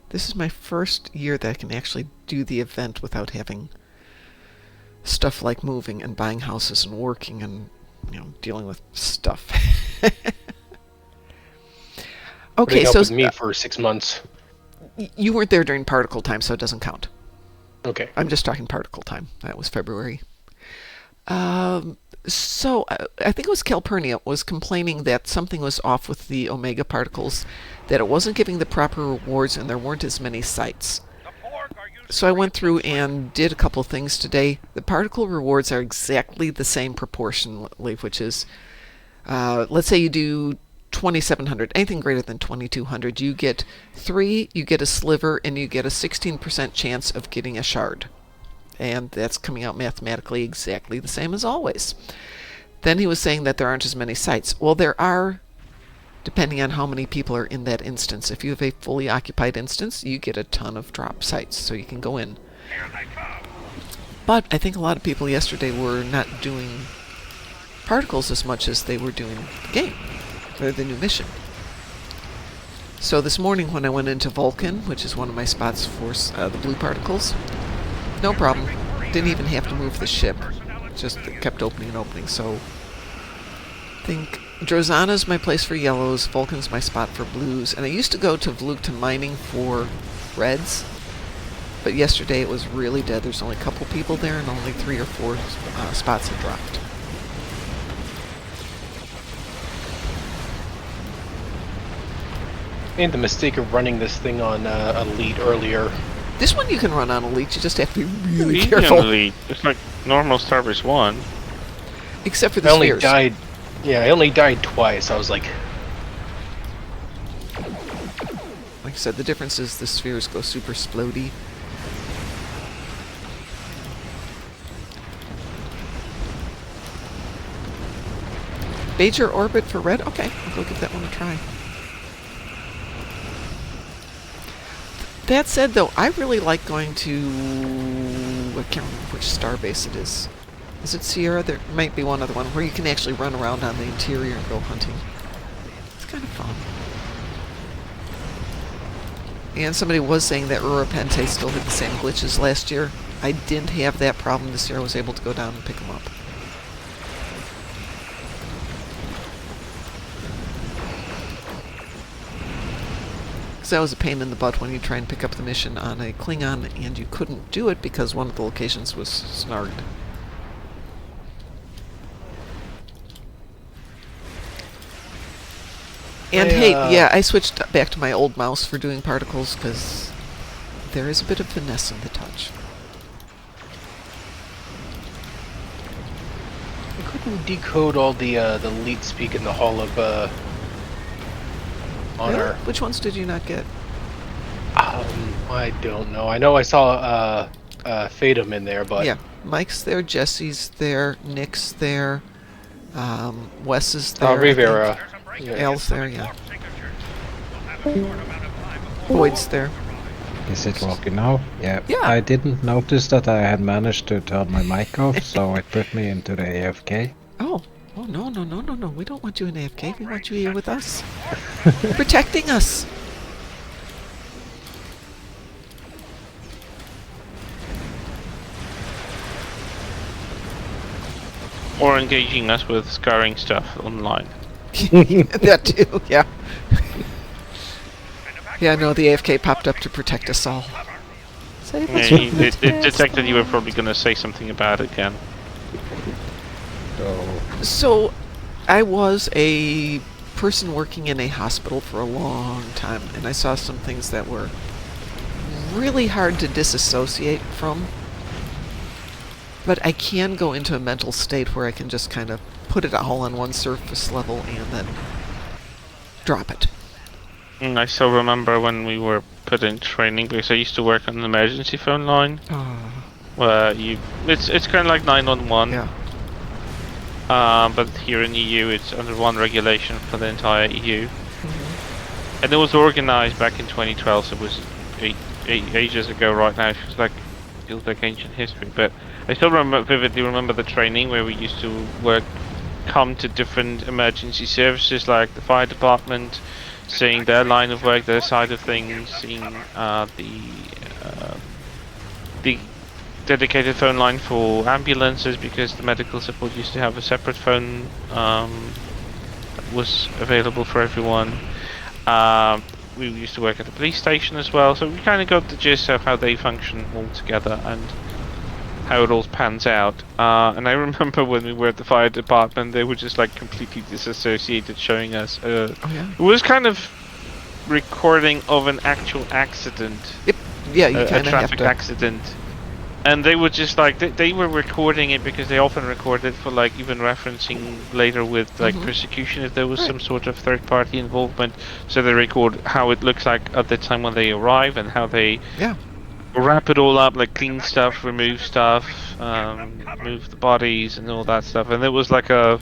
This is my first year that I can actually do the event without having stuff like moving and buying houses and working and, dealing with stuff. Okay, putting up so with me for 6 months. You weren't there during particle time, so it doesn't count. Okay. I'm just talking particle time. That was February. So I think it was Calpurnia was complaining that something was off with the Omega particles, that it wasn't giving the proper rewards and there weren't as many sites. So I went through and did a couple of things today. The particle rewards are exactly the same proportionally, which is, let's say you do 2,700, anything greater than 2,200, you get 3, you get a sliver, and you get a 16% chance of getting a shard. And that's coming out mathematically exactly the same as always. Then he was saying that there aren't as many sites. Well, there are depending on how many people are in that instance. If you have a fully occupied instance, you get a ton of drop sites, so you can go in. But I think a lot of people yesterday were not doing particles as much as they were doing the game, or the new mission. So this morning when I went into Vulcan, which is one of my spots for the blue particles, no problem. Didn't even have to move the ship. Just kept opening and opening. So I think Drozana's my place for yellows, Vulcan's my spot for blues, and I used to go to Vlukta mining for reds, but yesterday it was really dead. There's only a couple people there and only 3 or 4 spots had dropped. Made the mistake of running this thing on Elite earlier. This one you can run on Elite, you just have to be really Easy careful. on Elite. It's like normal Starbase 1. Except for the I only spheres. died. Yeah, I only died twice. I was like, Like I said, the difference is the spheres go super splody. Major orbit for red? Okay, I'll go give that one a try. That said, though, I really like going to... I can't remember which starbase it is. Is it Sierra? There might be one other one where you can actually run around on the interior and go hunting. It's kind of fun. And somebody was saying that Urapente still had the same glitches last year. I didn't have that problem this year. I was able to go down and pick them up. Because that was a pain in the butt when you try and pick up the mission on a Klingon and you couldn't do it because one of the locations was snagged. And hey, yeah, I switched back to my old mouse for doing particles because there is a bit of finesse in the touch. I couldn't decode all the lead speak in the Hall of Honor. Really? Which ones did you not get? I don't know. I know I saw Fatum in there, but Yeah, Mike's there, Jesse's there, Nick's there, Wes is there. Rivera. Yeah. Al's there, yeah. Boyd's there. Is it working now? Yeah. Yeah. I didn't notice that I had managed to turn my mic off, so it put me into the AFK. Oh, no. We don't want you in AFK. We want you here with us. Protecting us. Or engaging us with scarring stuff online. That too, yeah. Yeah, no, the AFK popped up to protect us all. Save us Yeah, from the it detected test. you were probably going to say something about it again. So, I was a person working in a hospital for a long time, and I saw some things that were really hard to disassociate from. But I can go into a mental state where I can just kind of put it all on one surface level and then drop it. I still remember when we were put in training, because I used to work on an emergency phone line, where it's kind of like 911. Yeah. But here in EU, it's under one regulation for the entire EU. And it was organized back in 2012, so it was ages ago right now. It feels like ancient history. But I still vividly remember the training where we used to come to different emergency services like the fire department, seeing their line of work, their side of things, seeing the dedicated phone line for ambulances, because the medical support used to have a separate phone that was available for everyone. We used to work at the police station as well, so we kind of got the gist of how they function all together and how it all pans out. And I remember when we were at the fire department, they were just like completely disassociated, showing us. It was kind of recording of an actual accident. Yep. Yeah, you A kind of have traffic to. accident. And they were just like, they were recording it because they often record it for like even referencing later with like persecution if there was some sort of third party involvement. So they record how it looks like at the time when they arrive and how they wrap it all up, like clean stuff, remove stuff, move the bodies and all that stuff. And it was like it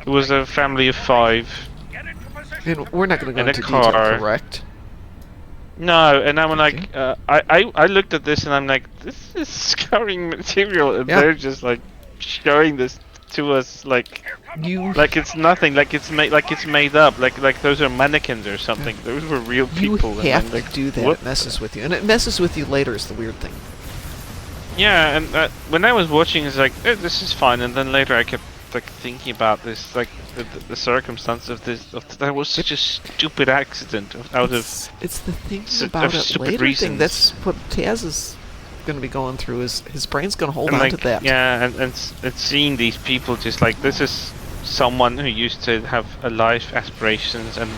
was a family of 5 And we're not going to go in a into detail, car. correct? No, and I'm Okay. like, I looked at this and I'm like, this is scarring material, and Yeah. they're just like showing this to us like it's nothing, like it's made up, like those are mannequins or something. Those were real You people. and have I'm to like, do that. what It messes with you. And it messes with you later is the weird thing. Yeah, and when I was watching, it's like, this is fine, and then later I kept like thinking about this, like the circumstance of this. That was such a stupid accident It's the thinking s- about of it stupid later thing. reasons. That's what Taz is going to be going through. Is his brain's going to hold and on like, to that. Yeah, and seeing these people just like, this is someone who used to have a life aspirations, and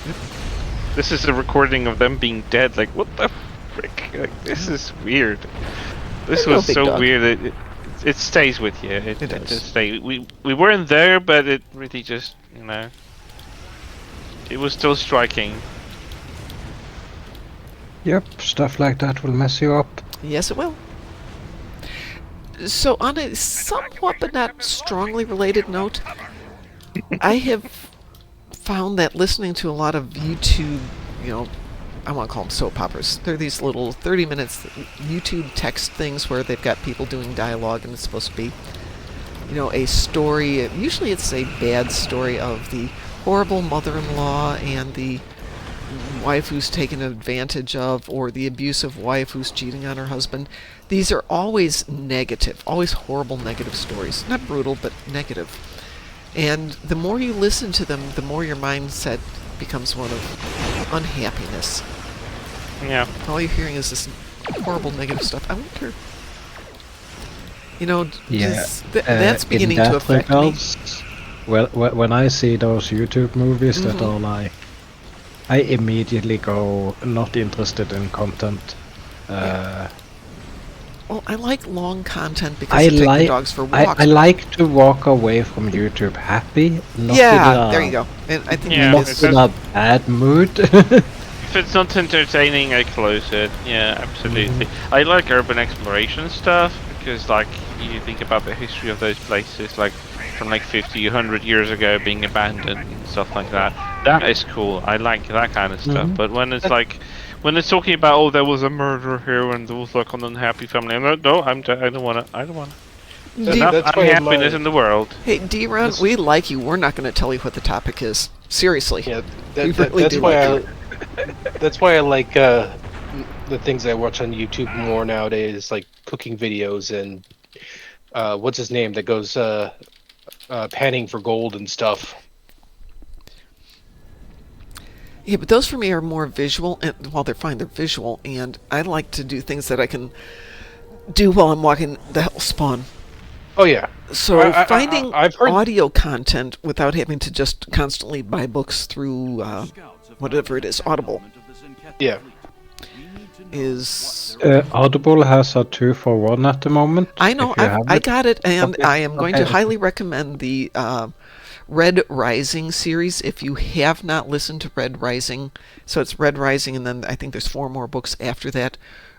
this is a recording of them being dead. Like, what the frick? Like, this is weird. This Hello, was big so dog. weird. It stays with you. It does. just stay. We weren't there, but it really just, it was still striking. Yep, stuff like that will mess you up. Yes, it will. So, on a somewhat but not strongly related note, I have found that listening to a lot of YouTube, I want to call them soap operas. They're these little 30 minutes YouTube text things where they've got people doing dialogue, and it's supposed to be, a story. Usually it's a bad story of the horrible mother-in-law and the wife who's taken advantage of, or the abusive wife who's cheating on her husband. These are always negative, always horrible negative stories. Not brutal, but negative. And the more you listen to them, the more your mindset becomes one of unhappiness. Yeah. All you're hearing is this horrible negative stuff. I wonder, that's beginning to affect me. Well, when I see those YouTube movies that Mhm. are like, I immediately go not interested in content. Well, I like long content because I you take the like dogs for walks. I like to walk away from YouTube happy, not Yeah, in a, there you go. And I think Yeah, not it's in a bad mood. If it's not entertaining, I close it. Yeah, absolutely. I like urban exploration stuff because, like, you think about the history of those places, like from like 50, 100 years ago, being abandoned and stuff like that. That is cool. I like that kind of stuff. But when it's like, when it's talking about, oh, there was a murder here and there was like an unhappy family, I'm like, no, I don't want to. I don't want to. There's enough That's why unhappiness in the world. Hey, D-Ron, we like you. We're not going to tell you what the topic is. Seriously. Yeah, We really that's do why like that's why I like the things I watch on YouTube more nowadays, like cooking videos and what's his name that goes panning for gold and stuff. Yeah, but those for me are more visual, and while they're fine, they're visual, and I like to do things that I can do while I'm walking the hellspawn. Oh yeah. So finding I've heard audio content without having to just constantly buy books through whatever it is, Audible, yeah. is... Audible has a 2-for-1 at the moment. I know, if you have I it. got it, and Okay, I am going to okay. highly recommend the Red Rising series. If you have not listened to Red Rising, so it's Red Rising, and then I think there's 4 more books after that.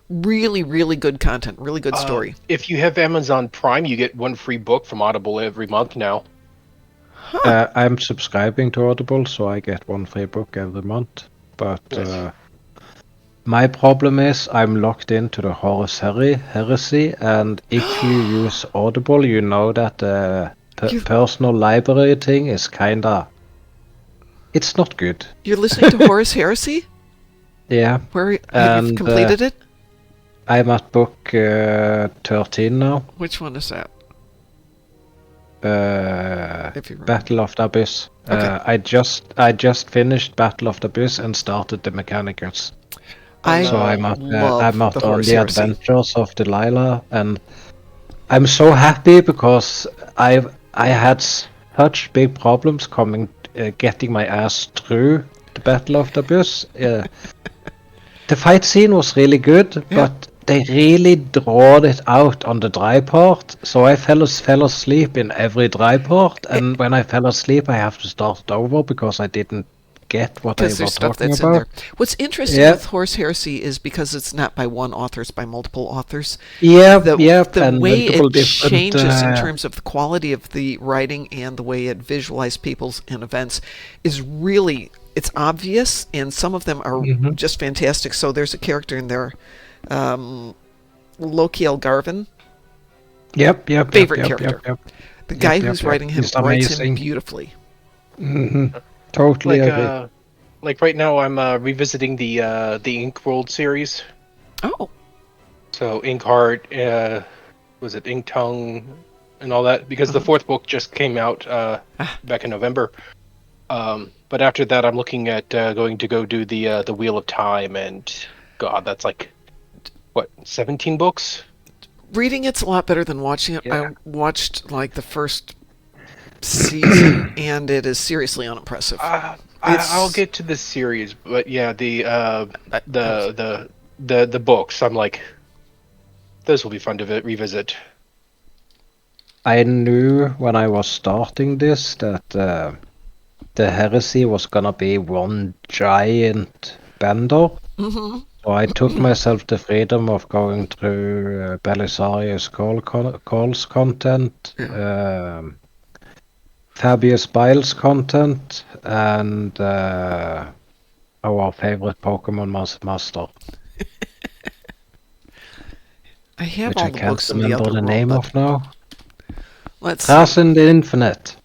Really, really good content, really good story. If you have Amazon Prime, you get 1 free book from Audible every month now. I'm subscribing to Audible, so I get 1 free book every month. But Nice. my problem is I'm locked into the Horus Heresy, and if you use Audible, you know that the personal library thing is kinda... It's not good. You're listening to Horus Heresy? Yeah. Where have you And, completed it? I'm at book 13 now. Which one is that? If you remember. Battle of the Abyss. Okay. I just finished Battle of the Abyss and started the Mechanicus. I So I'm love at the on Horus the Heresy. adventures of Delilah, and I'm so happy because I had such big problems getting my ass through the Battle of the Abyss. The fight scene was really good, Yeah. but they really drawed it out on the dry part. So I fell asleep in every dry part, and when I fell asleep, I have to start over because I didn't get what they Because were there's stuff talking that's about. in there. What's interesting Yeah. with Horse Heresy is because it's not by one author, it's by multiple authors. Yep, The and way multiple it different. changes in terms of the quality of the writing and the way it visualizes people's and events is really, it's obvious, and some of them are Mhm. just fantastic. So there's a character in there, Lokiel Garvin, Yep, favorite yep, character. Yep. The guy Yep, who's yep. writing him He's writes him amazing. beautifully. Totally Like agree. like right now I'm revisiting the Ink World series. Oh, So Inkheart, was it Ink Tongue, and all that, because the fourth book just came out back in November. But after that, I'm looking at going to go do the Wheel of Time, and God, that's like what, 17 books? reading it's a lot better than watching it. Yeah. I watched like the first season, and it is seriously unimpressive. I'll get to the series, but yeah, the books, I'm like, those will be fun to revisit. I knew when I was starting this that the heresy was gonna be one giant bender. Mm-hmm. So I took myself the freedom of going through Belisarius Cole's content, Fabius Biles content, and our favorite Pokemon master, I have which all I the can't books in the remember other the room, name but of now. let's see. Transcend the Infinite.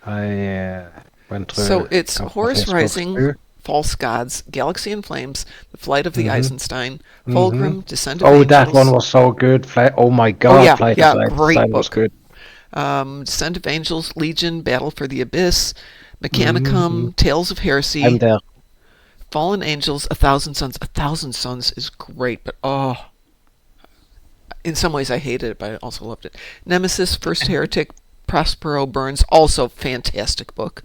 I went through. So it's a couple of Horus his books Rising, too. False Gods, Galaxy in Flames, The Flight of the Mhm. Eisenstein, Fulgrim, Descent of Oh, Angels. that one was so good. Oh my god, yeah, Flight yeah, of the great Eisenstein was book. good. Descent of Angels, Legion, Battle for the Abyss, Mechanicum, Tales of Heresy, I'm there. Fallen Angels, A Thousand Suns. A Thousand Suns is great, but in some ways I hated it, but I also loved it. Nemesis, First Heretic, Prospero Burns, also fantastic book.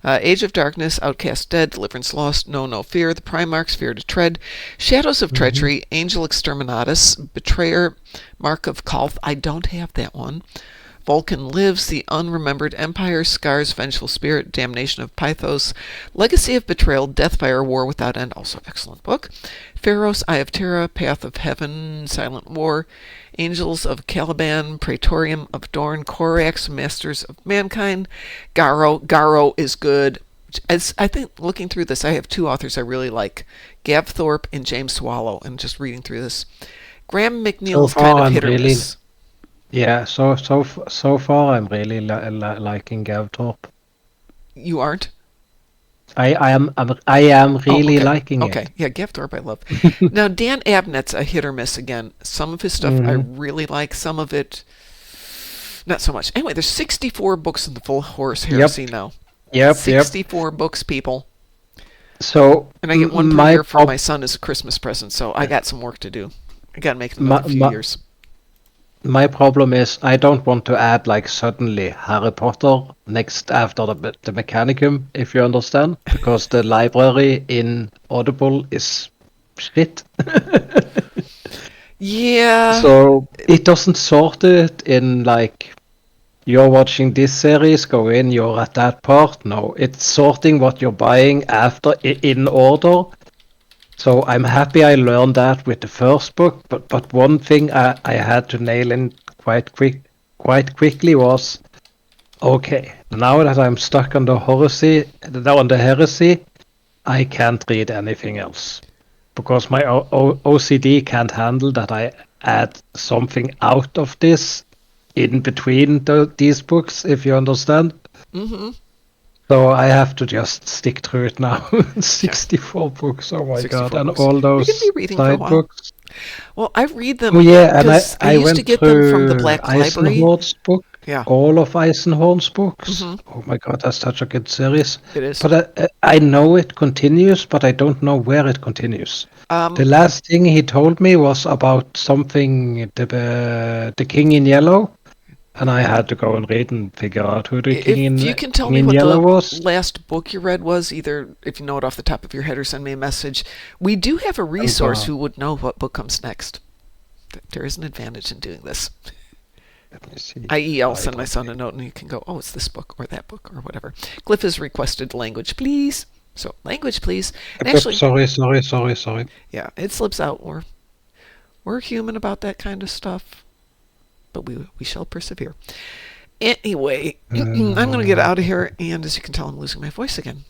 Age of Darkness, Outcast Dead, Deliverance Lost, No Fear, The Primarchs, Fear to Tread, Shadows of Treachery, Angel Exterminatus, Betrayer, Mark of Kolth, I don't have that one. Vulcan Lives, The Unremembered Empire, Scars, Vengeful Spirit, Damnation of Pythos, Legacy of Betrayal, Deathfire, War Without End, also excellent book. Pharaoh's, Eye of Terra, Path of Heaven, Silent War, Angels of Caliban, Praetorium of Dorn, Corax, Masters of Mankind, Garo. Garo is good. As I think looking through this, I have two authors I really like, Gav Thorpe and James Swallow, and just reading through this. Graham McNeil's kind of I'm hit or really, miss. yeah. So far, I'm really liking Gav Thorpe. You aren't? I am really okay. liking Okay, it. yeah, Gav Thorpe I love. Now, Dan Abnett's a hit or miss again. Some of his stuff I really like, some of it not so much. Anyway, there's 64 books in the Full Horse Heresy now. Yep. 64 books, people. So And I get one per my year for my son as a Christmas present, so I got some work to do. I got to make it another few years. My problem is I don't want to add like suddenly Harry Potter next after the Mechanicum, if you understand, because the library in Audible is shit. Yeah. So it doesn't sort it in like you're watching this series, go in, you're at that part. No, it's sorting what you're buying after in order. So I'm happy I learned that with the first book, but one thing I had to nail in quite quickly was, okay, now that I'm stuck on the heresy, I can't read anything else because my OCD can't handle that I add something out of this in between these books, if you understand. Mm-hmm. So I have to just stick through it now. 64 books, oh my 64 god, and books. all those You're gonna be reading for a side while. books. Well, I read them. Oh yeah, and I used went to get them from the through Black Library. Eisenhorn's book, Yeah. all of Eisenhorn's books. Mhm. Oh my god, that's such a good series. It is. But I know it continues, but I don't know where it continues. The last thing he told me was about something, the King in Yellow, and I had to go and read and figure out who the King If you can tell King me in what Yellow the was. last book you read was, either if you know it off the top of your head or send me a message, we do have a resource who would know what book comes next. There is an advantage in doing this. Let me see. I.e., I'll send my son a note and he can go, oh, it's this book or that book or whatever. Cliff has requested language, please. So, language, please. And actually, Sorry. yeah, it slips out. We're human about that kind of stuff, but we shall persevere. Anyway, I'm going to get out of here, and as you can tell, I'm losing my voice again.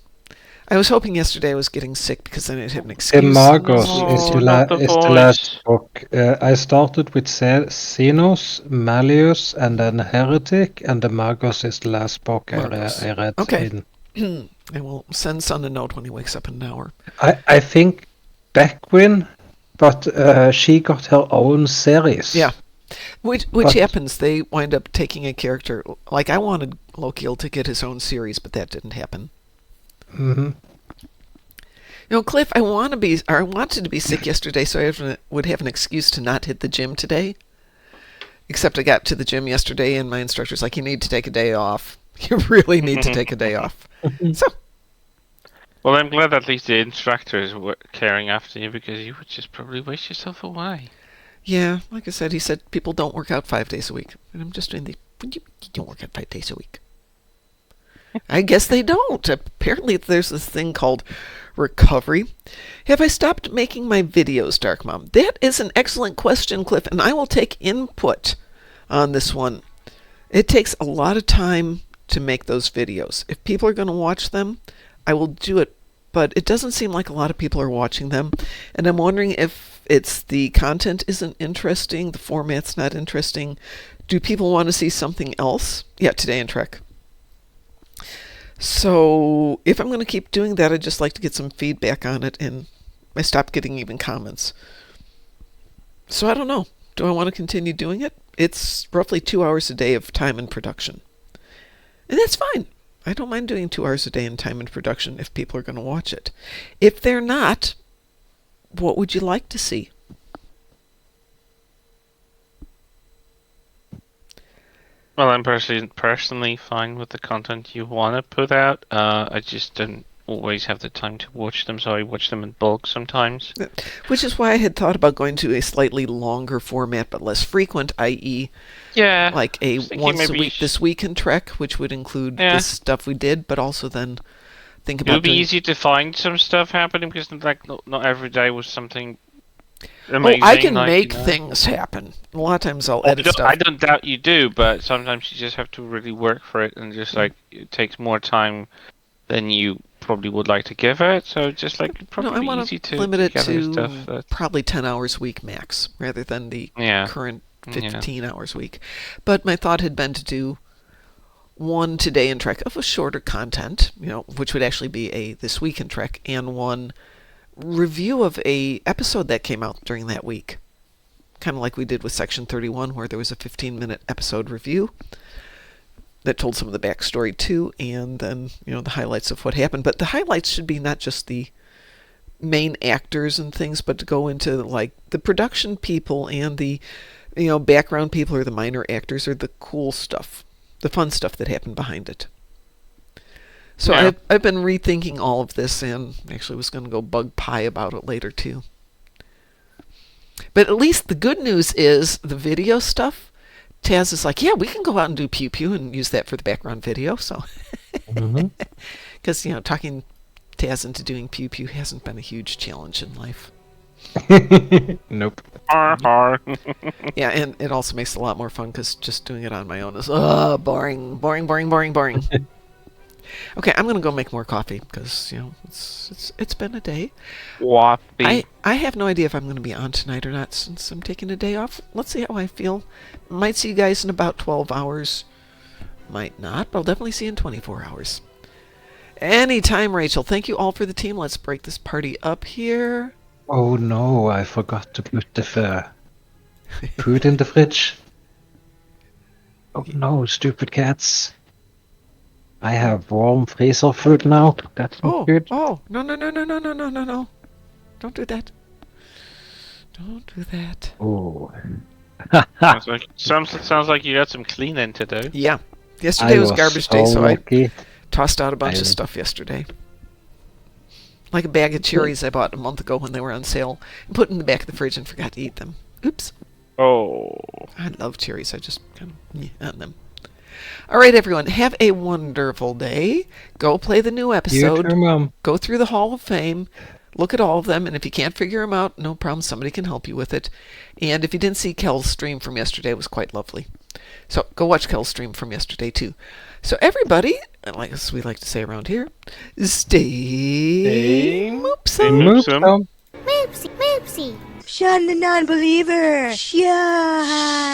I was hoping yesterday I was getting sick because then I'd have an excuse. Magos is No, not the the voice. last book. I started with Xenos, Malleus, and then Heretic, and the Magos is the last book I read. Okay. I will send son a note when he wakes up in an hour. I think Beckwin, but she got her own series. Yeah. Which happens. They wind up taking a character. Like, I wanted Lokiel to get his own series, but that didn't happen. Mm-hmm. You know, Cliff, I wanted to be sick yesterday so I would have an excuse to not hit the gym today. Except I got to the gym yesterday and my instructor's like, you need to take a day off. You really need to take a day off. So. Well, I'm glad at least the instructors were caring after you, because you would just probably waste yourself away. Yeah, like I said, he said people don't work out 5 days a week. And I'm just doing you don't work out 5 days a week. I guess they don't. Apparently there's this thing called recovery. Have I stopped making my videos, Dark Mom? That is an excellent question, Cliff, and I will take input on this one. It takes a lot of time to make those videos. If people are going to watch them, I will do it, but it doesn't seem like a lot of people are watching them, and I'm wondering if it's the content isn't interesting, the format's not interesting. Do people want to see something else? Yeah, Today in Trek. So if I'm going to keep doing that, I'd just like to get some feedback on it, and I stopped getting even comments. So I don't know. Do I want to continue doing it? It's roughly 2 hours a day of time in production. And that's fine. I don't mind doing 2 hours a day in time in production if people are going to watch it. If they're not, what would you like to see? Well, I'm personally fine with the content you want to put out. I just don't always have the time to watch them, so I watch them in bulk sometimes. Which is why I had thought about going to a slightly longer format but less frequent, i.e. Yeah, like a once a week This Week in Trek, which would include the stuff we did, but also then think about it would be easy to find some stuff happening, because like not every day was something amazing. I can like, make things happen. A lot of times I'll edit stuff. I don't doubt you do, but sometimes you just have to really work for it, and just like it takes more time than you probably would like to give it. So just like it'd probably I want easy to limit it gather to stuff probably 10 hours a week max, rather than the current 15 hours a week. But my thought had been to do one Today in Trek of a shorter content, which would actually be a This Week in Trek, and one review of a episode that came out during that week. Kind of like we did with Section 31, where there was a 15-minute episode review that told some of the backstory too, and then, the highlights of what happened. But the highlights should be not just the main actors and things, but to go into like the production people and the background people, or the minor actors, or the cool stuff, the fun stuff that happened behind it. So I've been rethinking all of this, and actually was going to go bug Pie about it later too. But at least the good news is the video stuff. Taz is like, yeah, we can go out and do Pew Pew and use that for the background video. So, because talking Taz into doing Pew Pew hasn't been a huge challenge in life. Nope. Yeah, and it also makes it a lot more fun because just doing it on my own is boring. Okay, I'm gonna go make more coffee because it's been a day. Coffee. I have no idea if I'm gonna be on tonight or not since I'm taking a day off. Let's see how I feel. Might see you guys in about 12 hours. Might not, but I'll definitely see you in 24 hours. Anytime, Rachel. Thank you all for the team. Let's break this party up here. Oh no, I forgot to put the food in the fridge. Oh no, stupid cats. I have warm freezer food now. That's not good. Oh, no. Don't do that. Don't do that. Oh. sounds like you got some cleaning to do. Yeah. Yesterday was garbage day, so lucky. I tossed out a bunch of stuff yesterday. Like a bag of cherries I bought a month ago when they were on sale, and put in the back of the fridge and forgot to eat them. Oops. Oh. I love cherries. I just kind of on them. All right, everyone. Have a wonderful day. Go play the new You episode. too, Mom. Go through the Hall of Fame. Look at all of them, and if you can't figure them out, no problem. Somebody can help you with it. And if you didn't see Kel's stream from yesterday, it was quite lovely. So go watch Kel's stream from yesterday, too. So everybody, like as we like to say around here, stay moopsome. Moopsome. Moopsome. Moopsy, Moopsy. Shun the non-believer. Shun.